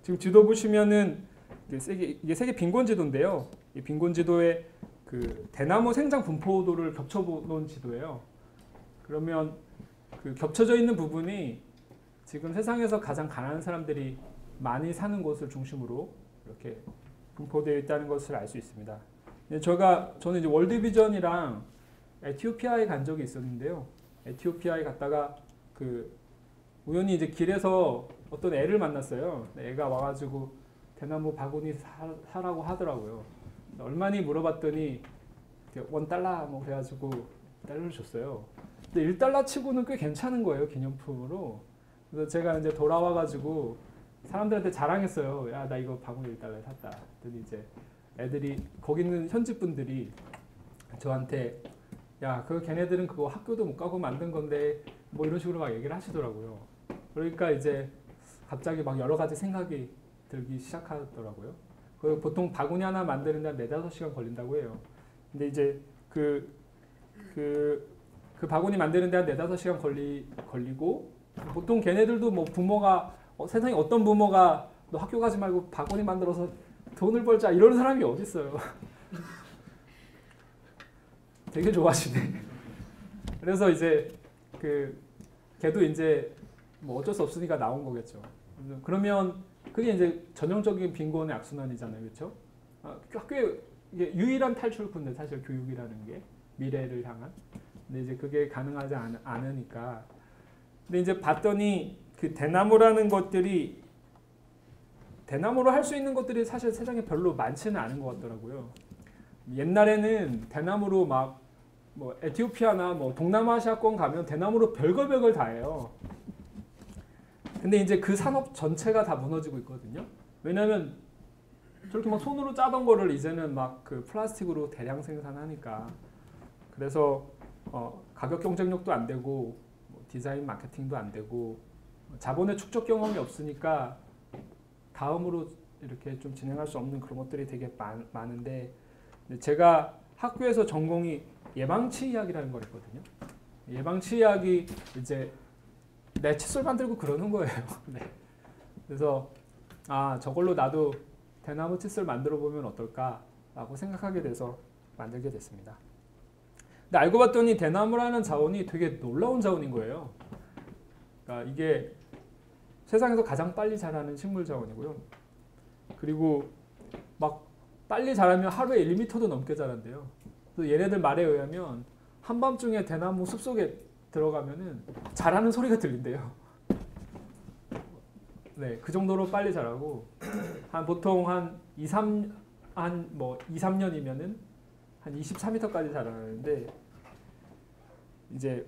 지금 지도 보시면은 이게 세계 빈곤 지도인데요. 이 빈곤 지도에 대나무 생장 분포도를 겹쳐놓은 지도예요. 그러면 겹쳐져 있는 부분이 지금 세상에서 가장 가난한 사람들이 많이 사는 곳을 중심으로 이렇게 분포되어 있다는 것을 알 수 있습니다. 저는 이제 월드비전이랑 에티오피아에 간 적이 있었는데요. 에티오피아에 갔다가 그 우연히 이제 길에서 어떤 애를 만났어요. 애가 와가지고 대나무 바구니 사라고 하더라고요. 얼마니 물어봤더니 $1 뭐 그래가지고 달러를 줬어요. 근데 $1 치고는 꽤 괜찮은 거예요, 기념품으로. 그래서 제가 이제 돌아와가지고 사람들한테 자랑했어요. 야, 나 이거 바구니 $1에 샀다. 그랬더니 이제 애들이 거기 있는 현지 분들이 저한테 야, 그 걔네들은 그거 학교도 못 가고 만든 건데 뭐 이런 식으로 막 얘기를 하시더라고요. 그러니까 이제 갑자기 막 여러 가지 생각이 들기 시작하더라고요. 그 보통 바구니 하나 만드는데 한 4-5시간 걸린다고 해요. 근데 이제 그 바구니 만드는데 한 4-5시간 걸리고 보통 걔네들도 뭐 부모가 세상에 어떤 부모가 너 학교 가지 말고 바구니 만들어서 돈을 벌자 이러는 사람이 어디 있어요. 되게 좋아하시네. 그래서 이제 걔도 이제 뭐 어쩔 수 없으니까 나온 거겠죠. 그러면 그게 이제 전형적인 빈곤의 악순환이잖아요, 그렇죠? 학교의 이게 유일한 탈출구인데 사실 교육이라는 게 미래를 향한. 근데 이제 그게 가능하지 않으니까. 근데 이제 봤더니 그 대나무라는 것들이 대나무로 할 수 있는 것들이 사실 세상에 별로 많지는 않은 것 같더라고요. 옛날에는 대나무로 막 뭐 에티오피아나 뭐 동남아시아권 가면 대나무로 별걸 다 해요. 근데 이제 그 산업 전체가 다 무너지고 있거든요. 왜냐면 저렇게 막 손으로 짜던 거를 이제는 막 그 플라스틱으로 대량 생산하니까. 그래서 가격 경쟁력도 안 되고 뭐 디자인 마케팅도 안 되고 자본의 축적 경험이 없으니까 다음으로 이렇게 좀 진행할 수 없는 그런 것들이 되게 많은데 제가 학교에서 전공이 예방치의학이라는 걸 했거든요. 예방치의학이 이제 내 칫솔 만들고 그러는 거예요. 네. 그래서 저걸로 나도 대나무 칫솔 만들어 보면 어떨까라고 생각하게 돼서 만들게 됐습니다. 근데 알고 봤더니 대나무라는 자원이 되게 놀라운 자원인 거예요. 그러니까 이게 세상에서 가장 빨리 자라는 식물 자원이고요. 그리고 막 빨리 자라면 하루에 1m도 넘게 자란대요. 그래서 얘네들 말에 의하면 한밤중에 대나무 숲속에 들어가면은 자라는 소리가 들린대요. 네, 그 정도로 빨리 자라고 보통 한 2-3년이면은 한 24m까지 자라는데 이제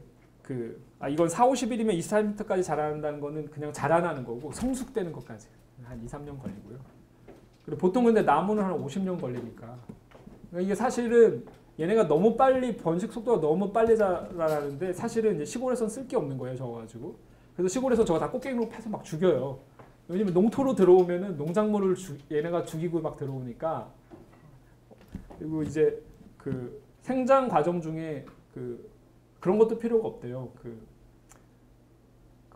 이건 4-50일이면 24m까지 자란다는 거는 그냥 자라나는 거고 성숙되는 것까지 한 2-3년 걸리고요. 그리고 보통 근데 나무는 한 50년 걸리니까 그러니까 이게 사실은 얘네가 너무 빨리 번식 속도가 너무 빨리 자라는데 사실은 이제 시골에서는 쓸 게 없는 거예요, 저거 가지고. 그래서 시골에서 저거 다 꽃게임으로 패서 막 죽여요. 왜냐면 농토로 들어오면은 농작물을 얘네가 죽이고 막 들어오니까. 그리고 이제 그 생장 과정 중에 그런 것도 필요가 없대요.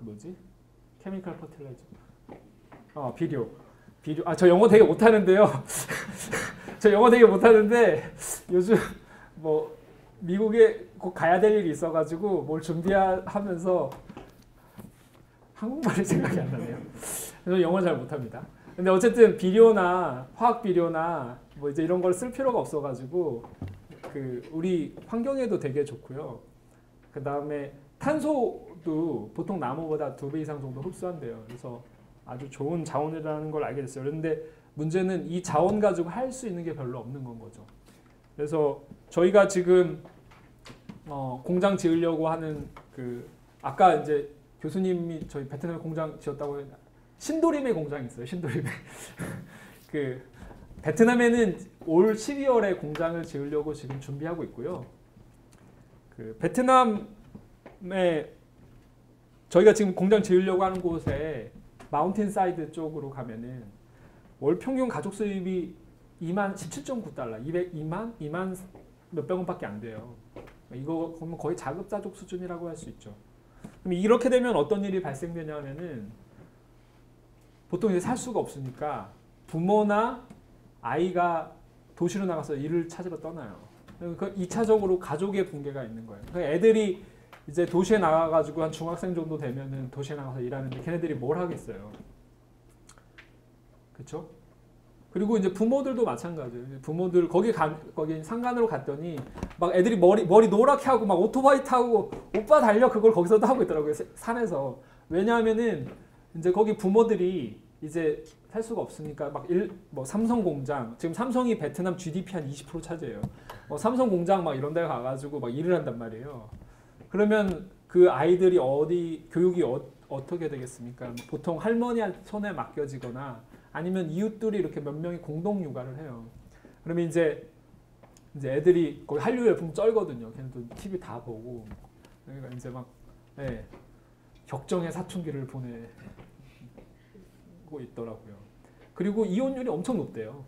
뭐지? 케미컬 퍼틸라이저. 비료. 저 영어 되게 못하는데요. 저 영어 되게 못하는데 요즘 뭐 미국에 꼭 가야 될 일이 있어가지고 뭘 준비하면서 한국말이 생각이 안 나네요. 그래서 영어를 잘 못합니다. 근데 어쨌든 비료나 화학 비료나 뭐 이제 이런 걸 쓸 필요가 없어가지고 우리 환경에도 되게 좋고요. 그 다음에 탄소도 보통 나무보다 2배 이상 정도 흡수한대요. 그래서 아주 좋은 자원이라는 걸 알게 됐어요. 그런데 문제는 이 자원 가지고 할 수 있는 게 별로 없는 건 거죠. 그래서 저희가 지금 공장 지으려고 하는 아까 이제 교수님이 저희 베트남에 공장 지었다고 했는데 신도림에 공장이 있어요. 신도림에. 베트남에는 올 12월에 공장을 지으려고 지금 준비하고 있고요. 베트남에 저희가 지금 공장 지으려고 하는 곳에 마운틴 사이드 쪽으로 가면은 월 평균 가족 수입이 17.9달러, 2만 몇백 원밖에 안 돼요. 이거 보면 거의 자급자족 수준이라고 할 수 있죠. 그럼 이렇게 되면 어떤 일이 발생되냐면은 보통 이제 살 수가 없으니까 부모나 아이가 도시로 나가서 일을 찾으러 떠나요. 그 2차적으로 가족의 붕괴가 있는 거예요. 애들이 이제 도시에 나가가지고 한 중학생 정도 되면은 도시에 나가서 일하는데 걔네들이 뭘 하겠어요? 그렇죠? 그리고 이제 부모들도 마찬가지예요. 부모들 거기 상간으로 갔더니 막 애들이 머리 노랗게 하고 막 오토바이 타고 오빠 달려 그걸 거기서도 하고 있더라고요. 산에서. 왜냐하면은 이제 거기 부모들이 이제 살 수가 없으니까 뭐 삼성 공장, 지금 삼성이 베트남 GDP 한 20% 차지해요. 삼성 공장 막 이런 데 가가지고 막 일을 한단 말이에요. 그러면 그 아이들이 교육이 어떻게 되겠습니까? 보통 할머니 손에 맡겨지거나 아니면 이웃들이 이렇게 몇 명이 공동 육아를 해요. 그러면 이제 애들이 거기 한류 열풍 쩔거든요. 걔네도 TV 다 보고. 그러니까 이제 막 격정의 사춘기를 보내고 있더라고요. 그리고 이혼율이 엄청 높대요.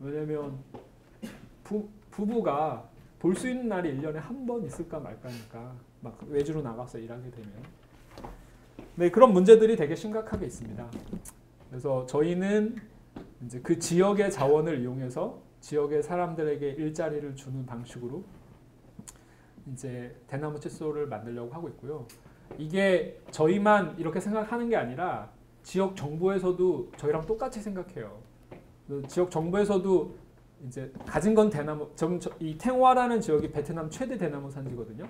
왜냐면 부부가 볼 수 있는 날이 1년에 한 번 있을까 말까니까 막 외주로 나가서 일하게 되면. 네, 그런 문제들이 되게 심각하게 있습니다. 그래서 저희는 이제 그 지역의 자원을 이용해서 지역의 사람들에게 일자리를 주는 방식으로 이제 대나무 칫솔을 만들려고 하고 있고요. 이게 저희만 이렇게 생각하는 게 아니라 지역 정부에서도 저희랑 똑같이 생각해요. 지역 정부에서도 이제 가진 건 대나무. 이 탱화라는 지역이 베트남 최대 대나무 산지거든요.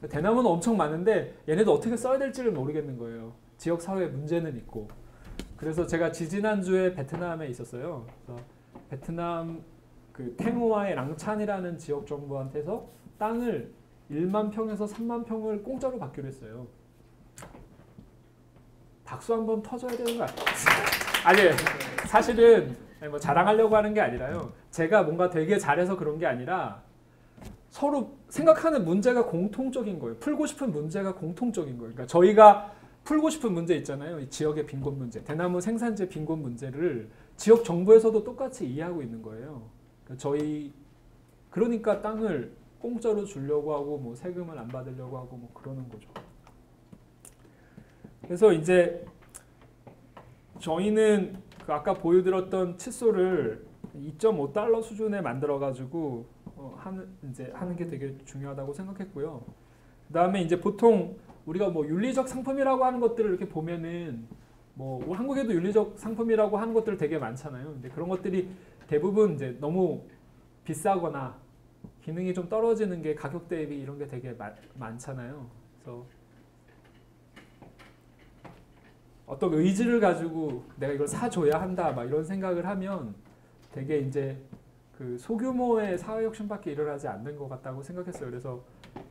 대나무는 엄청 많은데 얘네도 어떻게 써야 될지를 모르겠는 거예요. 지역 사회 문제는 있고. 그래서 제가 지지난주에 베트남에 있었어요. 그래서 베트남 그 탱호와의 랑찬이라는 지역 정부한테서 땅을 1만 평에서 3만 평을 공짜로 받기로 했어요. 박수 한번 터져야 되는 거 아니에요? 아니, 사실은 뭐 자랑하려고 하는 게 아니라요. 제가 뭔가 되게 잘해서 그런 게 아니라 서로 생각하는 문제가 공통적인 거예요. 풀고 싶은 문제가 공통적인 거예요. 그러니까 저희가 풀고 싶은 문제 있잖아요. 이 지역의 빈곤 문제, 대나무 생산지 빈곤 문제를 지역 정부에서도 똑같이 이해하고 있는 거예요. 그러니까 땅을 공짜로 주려고 하고 뭐 세금을 안 받으려고 하고 뭐 그러는 거죠. 그래서 이제 저희는 그 아까 보여드렸던 칫솔을 2.5달러 수준에 만들어 가지고 하는 게 되게 중요하다고 생각했고요. 그다음에 이제 보통 우리가 뭐 윤리적 상품이라고 하는 것들을 이렇게 보면은 뭐 한국에도 윤리적 상품이라고 하는 것들 되게 많잖아요. 근데 그런 것들이 대부분 이제 너무 비싸거나 기능이 좀 떨어지는 게 가격 대비 이런 게 되게 많잖아요. 그래서 어떤 의지를 가지고 내가 이걸 사줘야 한다 막 이런 생각을 하면 되게 이제 그 소규모의 사회혁신밖에 일어나지 않는 것 같다고 생각했어요. 그래서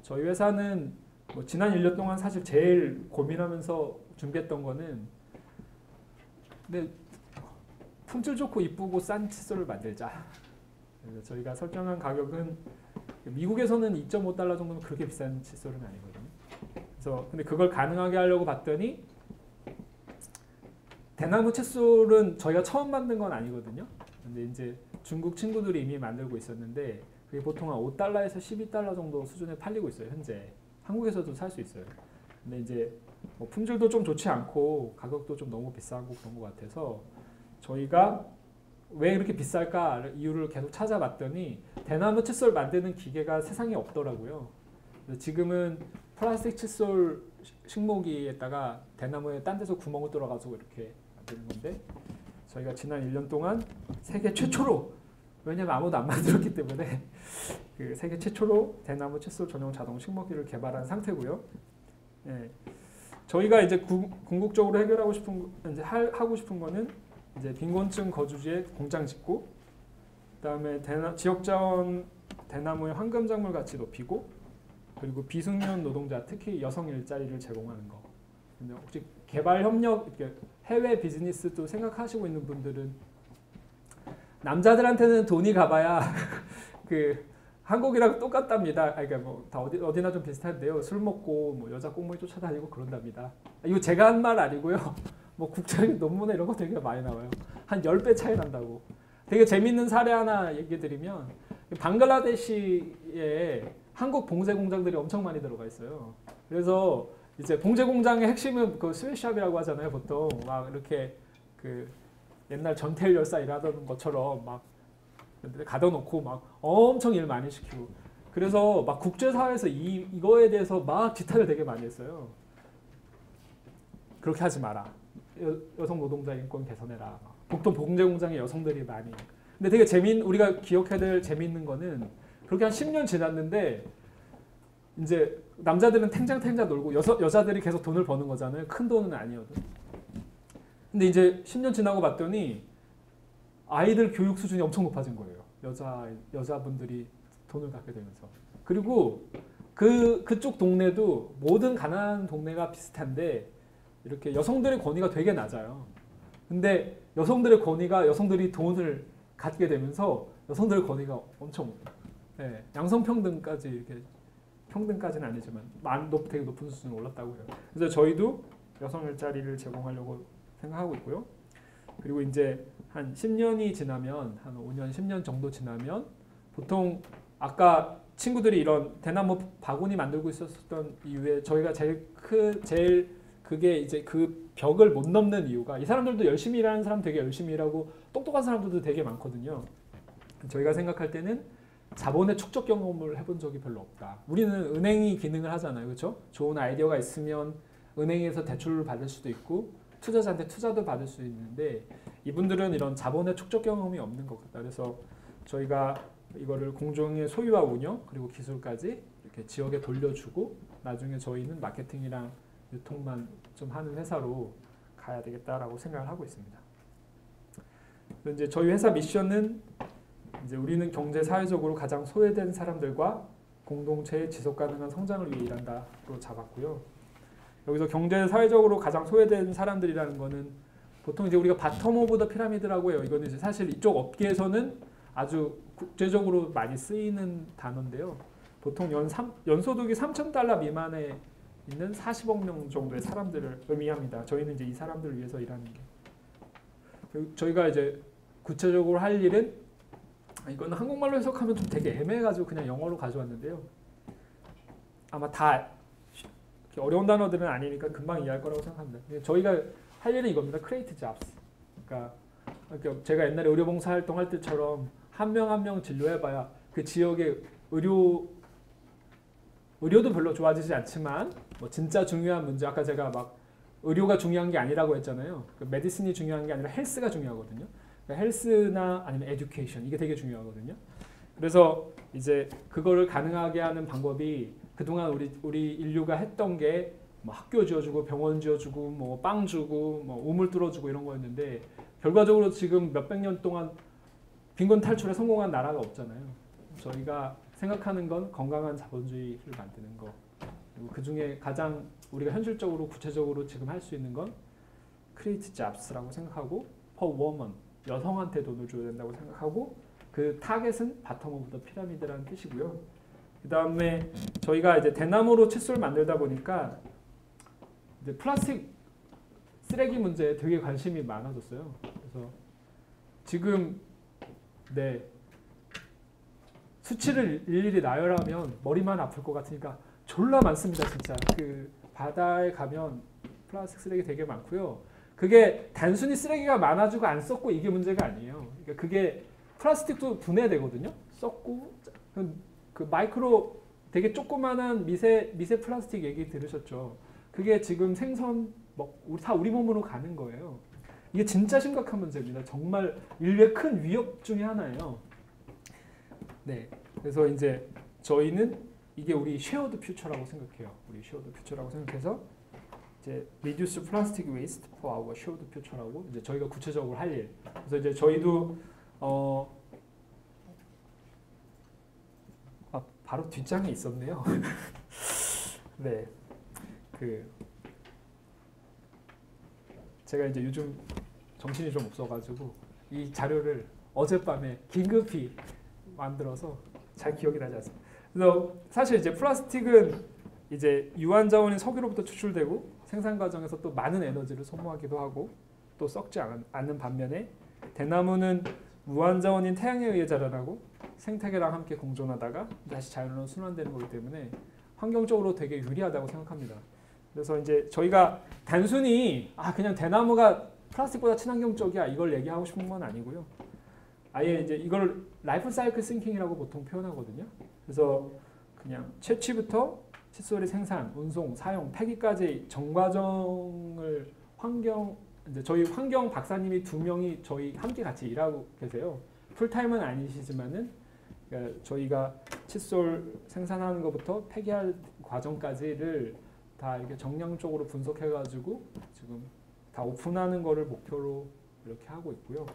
저희 회사는 뭐 지난 1년 동안 사실 제일 고민하면서 준비했던 거는 근데 품질 좋고 이쁘고 싼 칫솔을 만들자. 그래서 저희가 설정한 가격은 미국에서는 2.5달러 정도면 그렇게 비싼 칫솔은 아니거든요. 그래서 근데 그걸 가능하게 하려고 봤더니 대나무 칫솔은 저희가 처음 만든 건 아니거든요. 근데 이제 중국 친구들이 이미 만들고 있었는데 그게 보통 한 5달러에서 12달러 정도 수준에 팔리고 있어요. 현재 한국에서도 살 수 있어요. 근데 이제 뭐 품질도 좀 좋지 않고 가격도 좀 너무 비싸고 그런 것 같아서 저희가 왜 이렇게 비쌀까 이유를 계속 찾아봤더니 대나무 칫솔 만드는 기계가 세상에 없더라고요. 지금은 플라스틱 칫솔 식모기에다가 대나무에 딴 데서 구멍을 뚫어가지고 이렇게 만드는 건데 저희가 지난 1년 동안 세계 최초로 왜냐면 아무도 안 만들었기 때문에 그 세계 최초로 대나무 칫솔 전용 자동 식모기를 개발한 상태고요. 예. 저희가 이제 궁극적으로 해결하고 싶은 이제 하고 싶은 거는 이제 빈곤층 거주지에 공장 짓고 그다음에 지역 자원 대나무의 황금 작물 가치 높이고 그리고 비숙련 노동자 특히 여성 일자리를 제공하는 거. 근데 혹시 개발 협력 해외 비즈니스도 생각하시고 있는 분들은 남자들한테는 돈이 가봐야 그 한국이랑 똑같답니다. 그러니까 뭐 다 어디나 좀 비슷한데요. 술 먹고 뭐 여자 꽁무니 쫓아다니고 그런답니다. 이거 제가 한 말 아니고요. 뭐 국제적인 논문에 이런 거 되게 많이 나와요. 한 10배 차이 난다고. 되게 재밌는 사례 하나 얘기 드리면 방글라데시에 한국 봉제 공장들이 엄청 많이 들어가 있어요. 그래서 이제 봉제 공장의 핵심은 그 스웨트샵이라고 하잖아요. 보통 막 이렇게 그 옛날 전태일 열사 일하던 것처럼 막 가둬놓고 막 엄청 일 많이 시키고 그래서 막 국제사회에서 이거에 대해서 막 지탄을 되게 많이 했어요. 그렇게 하지 마라. 여성 노동자 인권 개선해라. 보통 봉제 공장에 여성들이 많이. 근데 되게 우리가 기억해야 될 재미있는 거는 그렇게 한 10년 지났는데 이제 남자들은 탱장탱장 놀고 여자들이 계속 돈을 버는 거잖아요. 큰 돈은 아니어도. 근데 이제 10년 지나고 봤더니 아이들 교육 수준이 엄청 높아진 거예요. 여자분들이 돈을 갖게 되면서. 그리고 그쪽 동네도 모든 가난한 동네가 비슷한데 이렇게 여성들의 권위가 되게 낮아요. 근데 여성들이 돈을 갖게 되면서 여성들의 권위가 엄청 양성평등까지 이렇게 평등까지는 아니지만 되게 높은 수준으로 올랐다고 해요. 그래서 저희도 여성 일자리를 제공하려고 생각하고 있고요. 그리고 이제 한 10년이 지나면 한 5년, 10년 정도 지나면 보통 아까 친구들이 이런 대나무 바구니 만들고 있었던 이유에 저희가 제일 그게 이제 그 벽을 못 넘는 이유가 이 사람들도 열심히 일하는 사람 되게 열심히 일하고 똑똑한 사람들도 되게 많거든요. 저희가 생각할 때는 자본의 축적 경험을 해본 적이 별로 없다. 우리는 은행이 기능을 하잖아요. 그렇죠? 좋은 아이디어가 있으면 은행에서 대출을 받을 수도 있고 투자자한테 투자도 받을 수 있는데 이분들은 이런 자본의 축적 경험이 없는 것 같다. 그래서 저희가 이거를 공정의 소유와 운영 그리고 기술까지 이렇게 지역에 돌려주고 나중에 저희는 마케팅이랑 유통만 좀 하는 회사로 가야 되겠다라고 생각을 하고 있습니다. 이제 저희 회사 미션은 이제 우리는 경제 사회적으로 가장 소외된 사람들과 공동체의 지속 가능한 성장을 위해 일한다로 잡았고요. 여기서 경제 사회적으로 가장 소외된 사람들이라는 거는 보통 이제 우리가 바텀 오브 더 피라미드라고 해요. 이거는 이제 사실 이쪽 업계에서는 아주 국제적으로 많이 쓰이는 단어인데요. 보통 연소득이 3,000달러 미만에 있는 40억 명 정도의 사람들을 의미합니다. 저희는 이제 이 사람들을 위해서 일하는 게. 저희가 이제 구체적으로 할 일은 이거는 한국말로 해석하면 좀 되게 애매해가지고 그냥 영어로 가져왔는데요. 아마 다 어려운 단어들은 아니니까 금방 이해할 거라고 생각합니다. 저희가 할 일은 이겁니다. Create jobs. 그러니까 제가 옛날에 의료봉사 활동할 때처럼 한 명 한 명 진료해봐야 그 지역의 의료도 별로 좋아지지 않지만 뭐 진짜 중요한 문제 아까 제가 막 의료가 중요한 게 아니라고 했잖아요. 그 메디슨이 중요한 게 아니라 헬스가 중요하거든요. 그러니까 헬스나 아니면 에듀케이션 이게 되게 중요하거든요. 그래서 이제 그거를 가능하게 하는 방법이 그동안 우리 인류가 했던 게 뭐 학교 지어주고 병원 지어주고 뭐 빵 주고 뭐 우물 뚫어주고 이런 거였는데 결과적으로 지금 몇백 년 동안 빈곤 탈출에 성공한 나라가 없잖아요. 저희가 생각하는 건 건강한 자본주의를 만드는 거. 그리고 그 중에 가장 우리가 현실적으로 구체적으로 지금 할 수 있는 건 create jobs라고 생각하고 per woman 여성한테 돈을 줘야 된다고 생각하고 그 타겟은 바텀 오브 더 피라미드라는 뜻이고요. 그 다음에 저희가 이제 대나무로 칫솔 만들다 보니까 이제 플라스틱 쓰레기 문제에 되게 관심이 많아졌어요. 그래서 지금 수치를 일일이 나열하면 머리만 아플 것 같으니까 졸라 많습니다. 진짜 그 바다에 가면 플라스틱 쓰레기 되게 많고요. 그게 단순히 쓰레기가 많아지고 안 썩고 이게 문제가 아니에요. 그러니까 그게 플라스틱도 분해되거든요. 썩고 그 마이크로 되게 조그만한 미세 플라스틱 얘기 들으셨죠? 그게 지금 생선 우리 몸으로 가는 거예요. 이게 진짜 심각한 문제입니다. 정말 인류의 큰 위협 중에 하나예요. 네, 그래서 이제 저희는 이게 우리 쉐어드 퓨처라고 생각해요. 우리 쉐어드 퓨처라고 생각해서 이제 reduce plastic waste for our shared future라고 이제 저희가 구체적으로 할 일. 그래서 이제 저희도 바로 뒷장에 있었네요. 네, 제가 이제 요즘 정신이 좀 없어가지고 이 자료를 어젯밤에 긴급히 만들어서 잘 기억이 나지 않습니다. 그래서 사실 이제 플라스틱은 이제 유한자원인 석유로부터 추출되고 생산 과정에서 또 많은 에너지를 소모하기도 하고 또 썩지 않는 반면에 대나무는 무한자원인 태양에 의해 자라나고 생태계랑 함께 공존하다가 다시 자연으로 순환되는 거기 때문에 환경적으로 되게 유리하다고 생각합니다. 그래서 이제 저희가 단순히 그냥 대나무가 플라스틱보다 친환경적이야 이걸 얘기하고 싶은 건 아니고요. 아예 이제 이걸 라이프 사이클 싱킹이라고 보통 표현하거든요. 그래서 그냥 채취부터 칫솔의 생산, 운송, 사용, 폐기까지 전 과정을 환경 이제 저희 환경 박사님이 2명이 저희 함께 같이 일하고 계세요. 풀타임은 아니시지만은 그러니까 저희가 칫솔 생산하는 것부터 폐기할 과정까지를 다 이렇게 정량적으로 분석해가지고 지금 다 오픈하는 거를 목표로 이렇게 하고 있고요.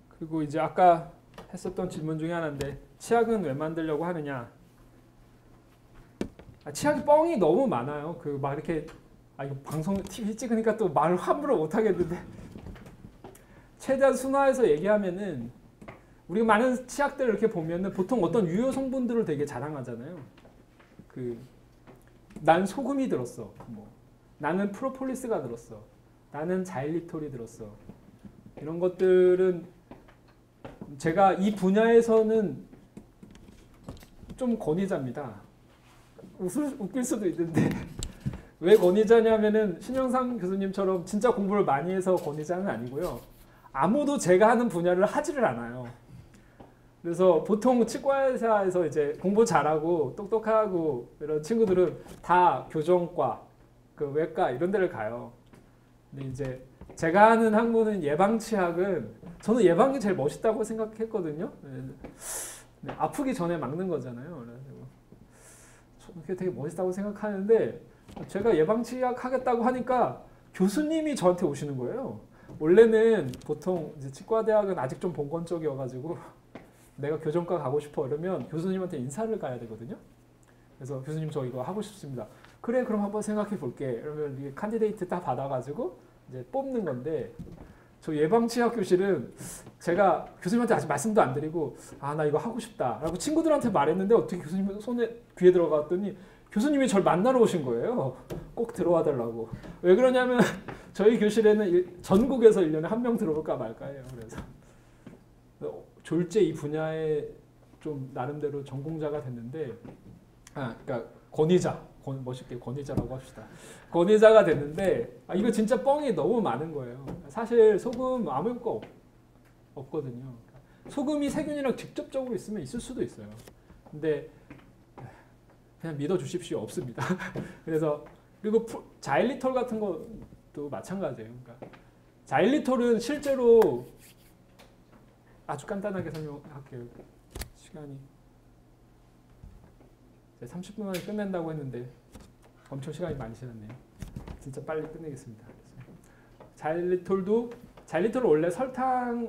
그리고 이제 아까 했었던 질문 중에 하나인데 치약은 왜 만들려고 하느냐? 치약이 뻥이 너무 많아요. 그 막 이렇게 이거 방송 TV 찍으니까 또 말을 함부로 못 하겠는데 최대한 순화해서 얘기하면은 우리가 많은 치약들을 이렇게 보면은 보통 어떤 유효 성분들을 되게 자랑하잖아요. 난 소금이 들었어. 뭐 나는 프로폴리스가 들었어. 나는 자일리톨이 들었어. 이런 것들은 제가 이 분야에서는 좀 권위자입니다. 웃길 수도 있는데 왜 권위자냐면은 신영상 교수님처럼 진짜 공부를 많이 해서 권위자는 아니고요. 아무도 제가 하는 분야를 하지를 않아요. 그래서 보통 치과의사에서 이제 공부 잘하고 똑똑하고 이런 친구들은 다 교정과, 외과 이런 데를 가요. 근데 이제 제가 하는 학문은 예방치약은 저는 예방이 제일 멋있다고 생각했거든요. 네, 아프기 전에 막는 거잖아요. 그래가지고 그게 되게 멋있다고 생각하는데 제가 예방치약 하겠다고 하니까 교수님이 저한테 오시는 거예요. 원래는 보통 이제 치과대학은 아직 좀 본건적이어가지고 내가 교정과 가고 싶어 이러면 교수님한테 인사를 가야 되거든요. 그래서 교수님 저 이거 하고 싶습니다. 그래 그럼 한번 생각해 볼게. 이러면 이게 칸디데이트 딱 받아가지고 이제 뽑는 건데 저 예방치약 교실은 제가 교수님한테 아직 말씀도 안 드리고 나 이거 하고 싶다 라고 친구들한테 말했는데 어떻게 교수님 귀에 들어갔더니 교수님이 저를 만나러 오신 거예요. 꼭 들어와 달라고. 왜 그러냐면 저희 교실에는 전국에서 1년에 1명 들어올까 말까예요. 그래서 졸제 이 분야에 좀 나름대로 전공자가 됐는데 그러니까 권위자. 멋있게 권위자라고 합시다. 권위자가 됐는데 이거 진짜 뻥이 너무 많은 거예요. 사실 소금 아무 효과 없거든요. 소금이 세균이랑 직접적으로 있으면 있을 수도 있어요. 근데 그냥 믿어주십시오. 없습니다. 그래서 그리고 자일리톨 같은 것도 마찬가지예요. 그러니까 자일리톨은 실제로 아주 간단하게 설명할게요. 시간이 30분 만에 끝낸다고 했는데 엄청 시간이 많이 지났네요. 진짜 빨리 끝내겠습니다. 자일리톨은 원래 설탕이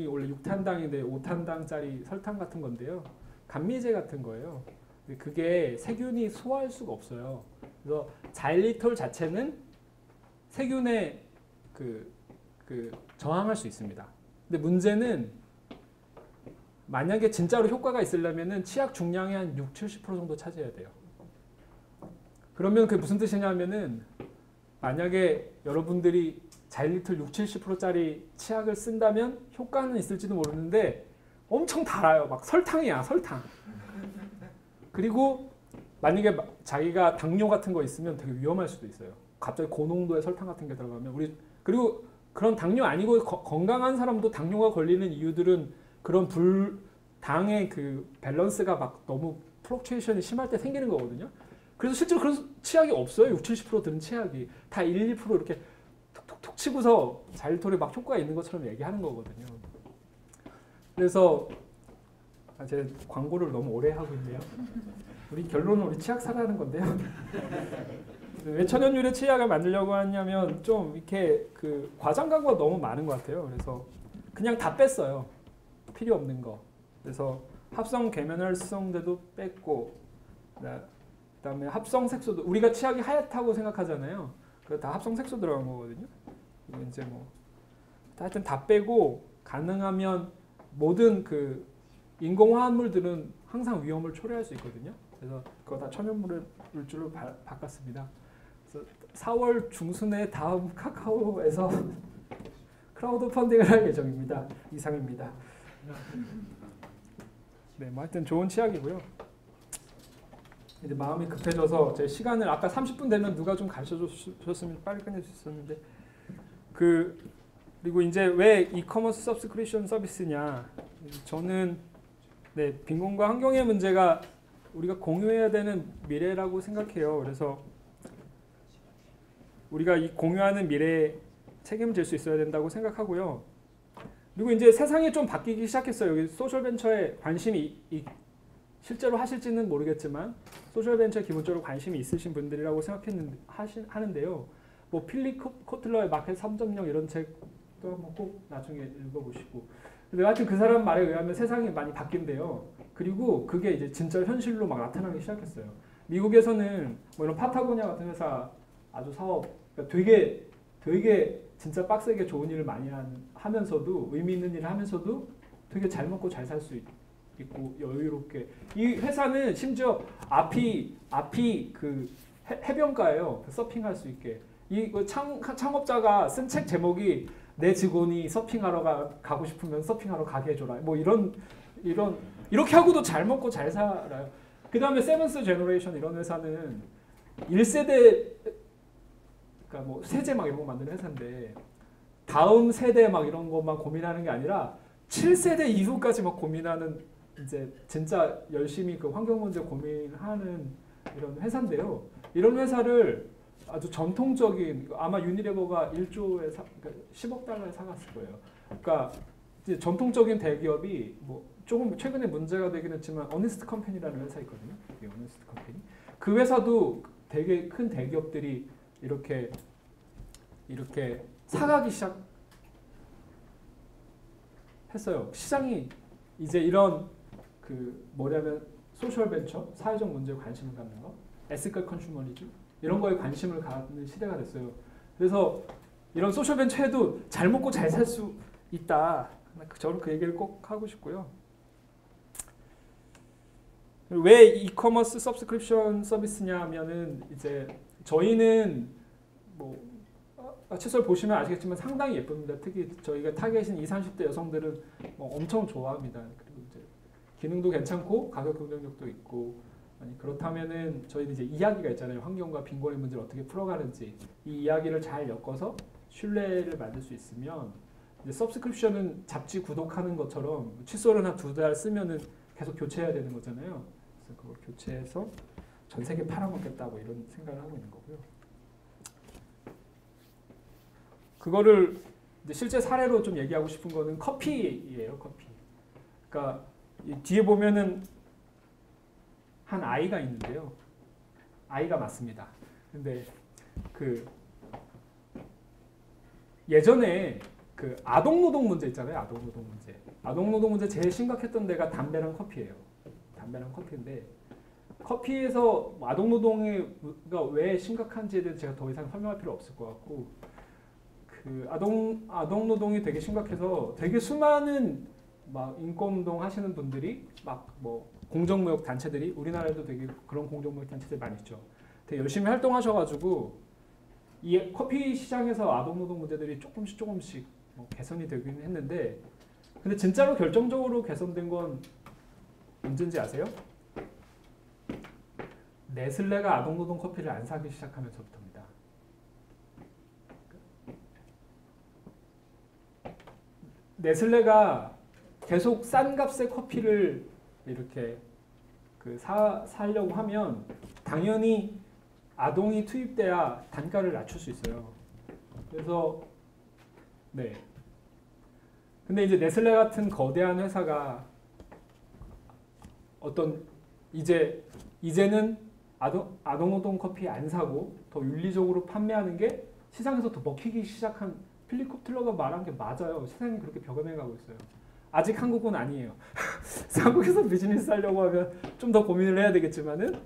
원래 6탄당인데 5탄당짜리 설탕 같은 건데요. 감미제 같은 거예요. 근데 그게 세균이 소화할 수가 없어요. 그래서 자일리톨 자체는 세균에 저항할 수 있습니다. 근데 문제는 만약에 진짜로 효과가 있으려면 치약 중량의 한 60-70% 정도 차지해야 돼요. 그러면 그게 무슨 뜻이냐면은 만약에 여러분들이 자일리톨 60-70%짜리 치약을 쓴다면 효과는 있을지도 모르는데 엄청 달아요. 막 설탕이야, 설탕. 그리고 만약에 자기가 당뇨 같은 거 있으면 되게 위험할 수도 있어요. 갑자기 고농도의 설탕 같은 게 들어가면 그리고 그런 당뇨 아니고 건강한 사람도 당뇨가 걸리는 이유들은 그런 당의 밸런스가 막 너무 플럭추에이션이 심할 때 생기는 거거든요. 그래서 실제로 그런 치약이 없어요. 60-70% 드는 치약이 다 1-2% 이렇게 톡톡톡 치고서 자일리톨에 막 효과가 있는 것처럼 얘기하는 거거든요. 그래서 제 광고를 너무 오래 하고 있네요. 결론은 우리 치약 사라는 건데요. 왜 천연유래 치약을 만들려고 하냐면 좀 이렇게 과장 광고가 너무 많은 것 같아요. 그래서 그냥 다 뺐어요. 필요 없는 거. 그래서 합성 계면활성제도 뺐고 그다음에 합성 색소도 우리가 치약이 하얗다고 생각하잖아요. 그거 다 합성 색소 들어간 거거든요. 이거 이제 하여튼 다 빼고 가능하면 모든 인공화합물들은 항상 위험을 초래할 수 있거든요. 그래서 그거 다 천연물질로 바꿨습니다. 그래서 4월 중순에 다음 카카오에서 크라우드 펀딩을 할 예정입니다. 이상입니다. 네, 하여튼 좋은 치약이고요. 이제 마음이 급해져서 제 시간을 아까 30분 되면 누가 좀 가르쳐 줬으면 빨리 끝낼 수 있었는데 그리고 이제 왜 이커머스 서브스크립션 서비스냐? 저는 빈곤과 환경의 문제가 우리가 공유해야 되는 미래라고 생각해요. 그래서 우리가 이 공유하는 미래에 책임을 질 수 있어야 된다고 생각하고요. 그리고 이제 세상이 좀 바뀌기 시작했어요. 여기 소셜 벤처에 관심이 실제로 하실지는 모르겠지만 소셜 벤처에 기본적으로 관심이 있으신 분들이라고 하는데요. 뭐 필립 코틀러의 마켓 3.0 이런 책도 한번 꼭 나중에 읽어보시고. 근데 하여튼 그 사람 말에 의하면 세상이 많이 바뀐대요. 그리고 그게 이제 진짜 현실로 막 나타나기 시작했어요. 미국에서는 뭐 이런 파타고니아 같은 회사 아주 사업 그러니까 되게 진짜 빡세게 좋은 일을 많이 하면서도 의미 있는 일을 하면서도 되게 잘 먹고 잘 살 수 있고 여유롭게 이 회사는 심지어 앞이 그 해변가예요. 서핑할 수 있게 이 창업자가 쓴 책 제목이 내 직원이 서핑하러 가고 싶으면 서핑하러 가게 해줘라. 뭐 이렇게 하고도 잘 먹고 잘 살아요. 그 다음에 세븐스 제너레이션 이런 회사는 1세대 그러니까 뭐 세제 막 이런 거 만드는 회사인데 다음 세대 막 이런 것만 고민하는 게 아니라 7세대 이후까지 막 고민하는 이제 진짜 열심히 그 환경 문제 고민하는 이런 회사인데요. 이런 회사를 아주 전통적인 아마 유니레버가 1조에 그러니까 10억 달러에 사갔을 거예요. 그러니까 이제 전통적인 대기업이 뭐 조금 최근에 문제가 되긴 했지만 어니스트 컴퍼니라는 회사 있거든요. 어니스트 컴퍼니. 그 회사도 되게 큰 대기업들이 이렇게 사가기 시작했어요. 시장이 이제 이런 그 뭐냐면 소셜 벤처, 사회적 문제에 관심을 갖는 거, 에시컬 컨슈머리즘 이런 거에 관심을 갖는 시대가 됐어요. 그래서 이런 소셜 벤처에도 잘 먹고 잘 살 수 있다. 저는 그 얘기를 꼭 하고 싶고요. 왜 이커머스 서브스크립션 서비스냐 하면은 이제 저희는 뭐 채널 보시면 아시겠지만 상당히 예쁩니다. 특히 저희가 타겟인 20, 30대 여성들은 뭐 엄청 좋아합니다. 그리고 이제 기능도 괜찮고 가격 경쟁력도 있고 아니 그렇다면은 저희는 이제 이야기가 있잖아요. 환경과 빈곤의 문제를 어떻게 풀어가는지 이 이야기를 잘 엮어서 신뢰를 만들 수 있으면 이제 서브스크립션은 잡지 구독하는 것처럼 칫솔은 한 2달 쓰면은 계속 교체해야 되는 거잖아요. 그래서 그걸 교체해서 전 세계 팔아먹겠다 뭐 이런 생각을 하고 있는 거고요. 그거를 이제 실제 사례로 좀 얘기하고 싶은 거는 커피예요. 커피. 그러니까 이 뒤에 보면은 한 아이가 있는데요. 아이가 맞습니다. 근데 그 예전에 그 아동노동 문제 있잖아요. 아동노동 문제. 아동노동 문제 제일 심각했던 데가 담배랑 커피예요. 담배랑 커피인데 커피에서 아동노동이 왜 심각한지에 대해서 제가 더 이상 설명할 필요 없을 것 같고 그 아동노동이 되게 심각해서 되게 수많은 막 인권운동 하시는 분들이 막 뭐 공정무역 단체들이 우리나라에도 되게 그런 공정무역 단체들이 많이 있죠. 되게 열심히 활동하셔가지고 이 커피 시장에서 아동노동 문제들이 조금씩 뭐 개선이 되긴 했는데 근데 진짜로 결정적으로 개선된 건 언제인지 아세요? 네슬레가 아동노동 커피를 안 사기 시작하면서부터입니다. 네슬레가 계속 싼 값의 커피를 이렇게 사려고 하면 당연히 아동이 투입돼야 단가를 낮출 수 있어요. 그래서 네. 근데 이제 네슬레 같은 거대한 회사가 어떤 이제는 아동노동 커피 안 사고 더 윤리적으로 판매하는 게 시장에서 더 먹히기 시작한 필립 코틀러가 말한 게 맞아요. 세상이 그렇게 벽에 가고 있어요. 아직 한국은 아니에요. 한국에서 비즈니스 하려고 하면 좀 더 고민을 해야 되겠지만은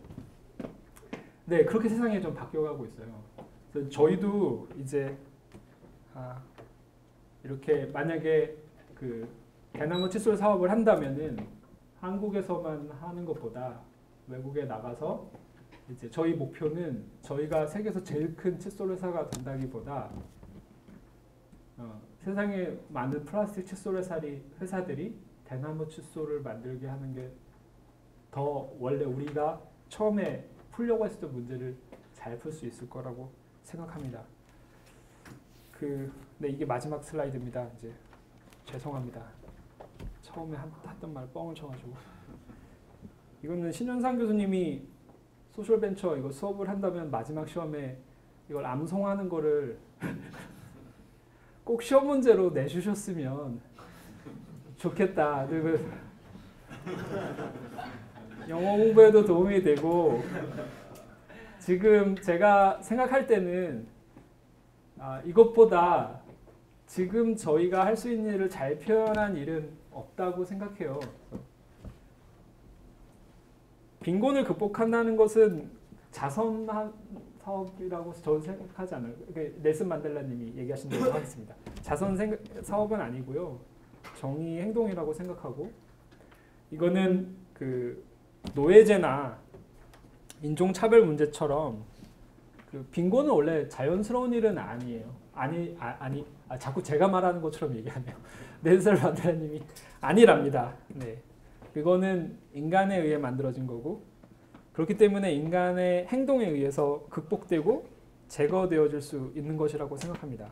네 그렇게 세상이 좀 바뀌어가고 있어요. 그래서 저희도 이제 이렇게 만약에 그 대나무 칫솔 사업을 한다면은 한국에서만 하는 것보다 외국에 나가서 이제 저희 목표는 저희가 세계에서 제일 큰 칫솔 회사가 된다기보다 세상에 많은 플라스틱 칫솔 회사들이 대나무 칫솔을 만들게 하는 게 더 원래 우리가 처음에 풀려고 했을 때 문제를 잘 풀 수 있을 거라고 생각합니다. 네 이게 마지막 슬라이드입니다. 이제 죄송합니다. 처음에 했던 말 뻥을 쳐가지고 이거는 신현상 교수님이 소셜벤처 이거 수업을 한다면 마지막 시험에 이걸 암송하는 거를 꼭 시험 문제로 내주셨으면 좋겠다. 그리고 영어 공부에도 도움이 되고 지금 제가 생각할 때는 이것보다 지금 저희가 할 수 있는 일을 잘 표현한 일은 없다고 생각해요. 빈곤을 극복한다는 것은 자선 사업이라고 저는 생각하지 않아요. 넬슨 만델라님이 얘기하신 대로 하겠습니다. 자선 사업은 아니고요. 정의 행동이라고 생각하고 이거는 그 노예제나 인종차별 문제처럼 그 빈곤은 원래 자연스러운 일은 아니에요. 자꾸 제가 말하는 것처럼 얘기하네요. 넬슨 만델라님이 아니랍니다. 네. 그거는 인간에 의해 만들어진 거고 그렇기 때문에 인간의 행동에 의해서 극복되고 제거되어질 수 있는 것이라고 생각합니다.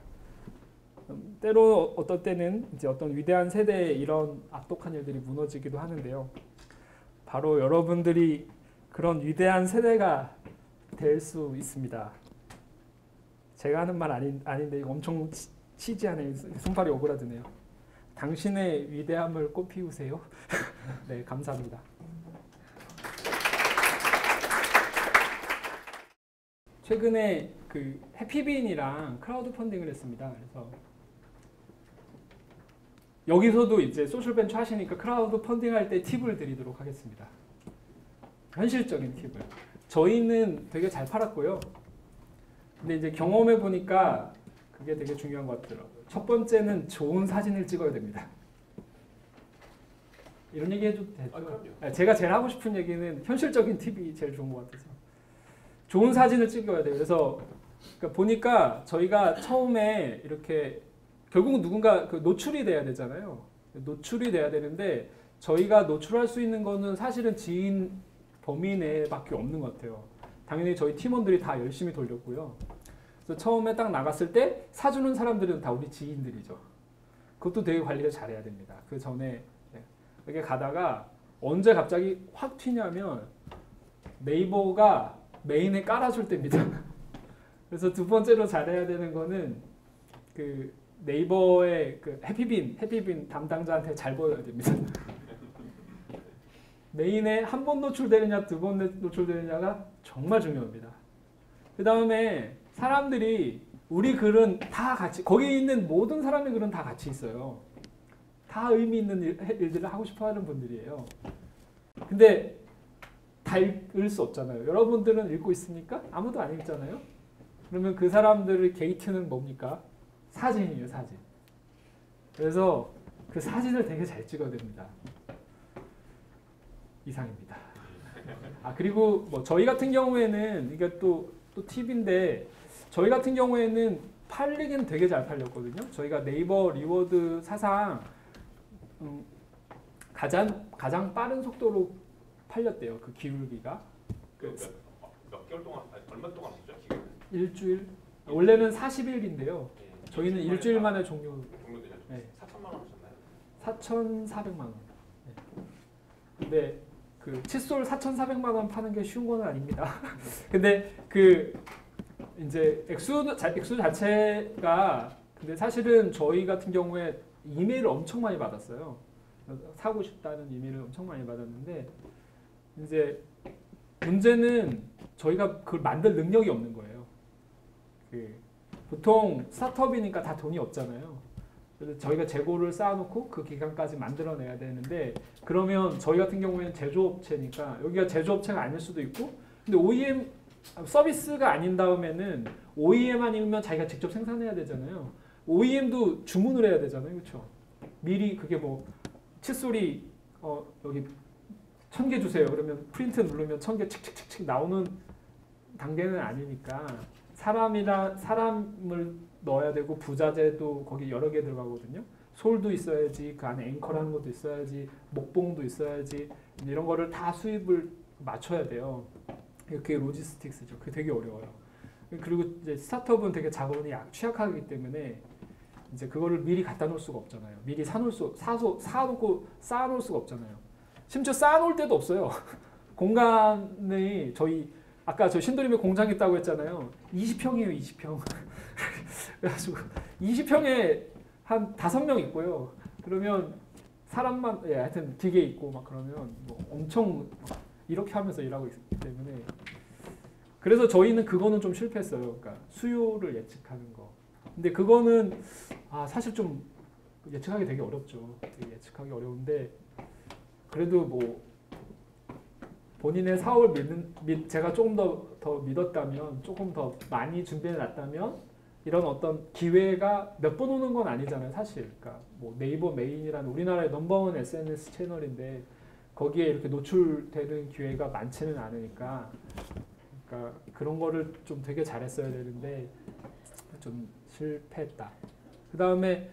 때로 어떤 때는 이제 어떤 위대한 세대의 이런 악독한 일들이 무너지기도 하는데요. 바로 여러분들이 그런 위대한 세대가 될 수 있습니다. 제가 하는 말 아닌데 이거 엄청 치지하네요. 손발이 오그라드네요. 당신의 위대함을 꽃피우세요. 네, 감사합니다. 최근에 그 해피빈이랑 크라우드 펀딩을 했습니다. 그래서 여기서도 이제 소셜벤처 하시니까 크라우드 펀딩 할 때 팁을 드리도록 하겠습니다. 현실적인 팁을. 저희는 되게 잘 팔았고요. 근데 이제 경험해 보니까 그게 되게 중요한 것 같더라고요. 첫 번째는 좋은 사진을 찍어야 됩니다. 이런 얘기 해도 되죠? 제가 제일 하고 싶은 얘기는 현실적인 팁이 제일 좋은 것 같아서. 좋은 사진을 찍어야 돼요. 그래서 그러니까 보니까 저희가 처음에 이렇게 결국은 누군가 노출이 돼야 되잖아요. 노출이 돼야 되는데 저희가 노출할 수 있는 거는 사실은 지인 범위 내밖에 없는 것 같아요. 당연히 저희 팀원들이 다 열심히 돌렸고요. 그래서 처음에 딱 나갔을 때 사주는 사람들은 다 우리 지인들이죠. 그것도 되게 관리를 잘해야 됩니다. 그 전에 이렇게 가다가 언제 갑자기 확 튀냐면 네이버가 메인에 깔아줄 때입니다. 그래서 두 번째로 잘해야 되는 거는 그 네이버의 그 해피빈 담당자한테 잘 보여야 됩니다. 메인에 한 번 노출되느냐 두 번 노출되느냐가 정말 중요합니다. 그 다음에 사람들이 우리 글은 다 같이 거기 있는 모든 사람의 글은 다 같이 있어요. 다 의미 있는 일들을 하고 싶어하는 분들이에요. 근데 다 읽을 수 없잖아요. 여러분들은 읽고 있습니까? 아무도 안 읽잖아요. 그러면 그 사람들의 게이트는 뭡니까? 사진이에요, 사진. 그래서 그 사진을 되게 잘 찍어야 됩니다. 이상입니다. 그리고 뭐 저희 같은 경우에는 이게 또 팁인데 저희 같은 경우에는 팔리긴 되게 잘 팔렸거든요. 저희가 네이버 리워드 사상 가장 빠른 속도로 팔렸대요. 그 기울기가. 몇 개월 동안, 얼마 동안 했죠? 기간? 일주일. 원래는 40일인데요. 저희는 일주일 만에 종료되죠. 네. 4천만 원 하셨나요? 4,400만 원. 네. 근데 그 칫솔 4,400만 원 파는 게 쉬운 건 아닙니다. 근데 그 이제 액수 자체가 근데 사실은 저희 같은 경우에 이메일을 엄청 많이 받았어요. 사고 싶다는 이메일을 엄청 많이 받았는데 이제 문제는 저희가 그걸 만들 능력이 없는 거예요. 보통 스타트업이니까 다 돈이 없잖아요. 그래서 저희가 재고를 쌓아놓고 그 기간까지 만들어내야 되는데 그러면 저희 같은 경우에는 제조업체니까 여기가 제조업체가 아닐 수도 있고 근데 OEM 서비스가 아닌 다음에는 OEM 아니면 자기가 직접 생산해야 되잖아요. OEM도 주문을 해야 되잖아요. 그렇죠? 미리 그게 뭐 칫솔이 여기 1000개 주세요. 그러면 프린트 누르면 1000개 칙칙칙칙 나오는 단계는 아니니까 사람을 넣어야 되고 부자재도 거기 여러 개 들어가거든요. 솔도 있어야지 그 안에 앵커라는 것도 있어야지 목봉도 있어야지 이런 거를 다 수입을 맞춰야 돼요. 그게 로지스틱스죠. 그게 되게 어려워요. 그리고 이제 스타트업은 되게 자본이 취약하기 때문에 이제 그거를 미리 갖다 놓을 수가 없잖아요. 미리 사놓고 쌓아놓을 수가 없잖아요. 심지어 쌓아놓을 데도 없어요. 공간이 저희 아까 저 신도림에 공장 있다고 했잖아요. 20평이에요, 20평. 그래가지고 20평에 한 5명 있고요. 그러면 사람만 하여튼 기계 있고 막 그러면 뭐 엄청 막 이렇게 하면서 일하고 있기 때문에 그래서 저희는 그거는 좀 실패했어요. 그러니까 수요를 예측하는 거. 근데 그거는 사실 좀 예측하기 되게 어렵죠. 되게 예측하기 어려운데 그래도 뭐 본인의 사업을 제가 조금 더 믿었다면 조금 더 많이 준비해 놨다면 이런 어떤 기회가 몇 번 오는 건 아니잖아요, 사실. 그러니까 뭐 네이버 메인이라는 우리나라의 넘버원 SNS 채널인데 거기에 이렇게 노출되는 기회가 많지는 않으니까 그러니까 그런 거를 좀 되게 잘했어야 되는데 좀 실패했다. 그 다음에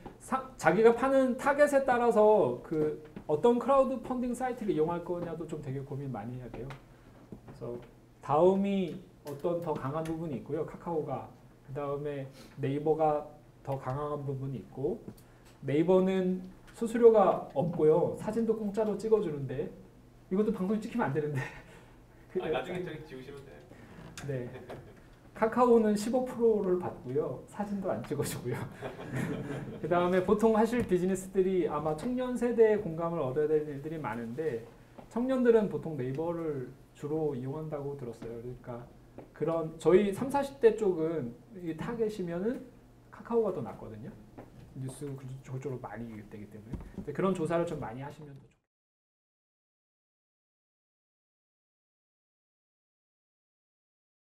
자기가 파는 타겟에 따라서 그 어떤 크라우드 펀딩 사이트를 이용할 거냐도 좀 되게 고민 많이 해야 돼요. 그래서 다음이 어떤 더 강한 부분이 있고요. 카카오가 그 다음에 네이버가 더 강한 부분이 있고 네이버는 수수료가 없고요. 사진도 공짜로 찍어주는데 이것도 방송에 찍히면 안 되는데. 나중에 저기 지우시면 돼요. 네. 카카오는 15%를 받고요. 사진도 안 찍어주고요. 그 다음에 보통 하실 비즈니스들이 아마 청년 세대의 공감을 얻어야 되는 일들이 많은데 청년들은 보통 네이버를 주로 이용한다고 들었어요. 그러니까 그런 저희 30, 40대 쪽은 이 타겟이면은 카카오가 더 낫거든요. 뉴스 그쪽으로 많이 유입되기 때문에 그런 조사를 좀 많이 하시면 더 좋겠습니다.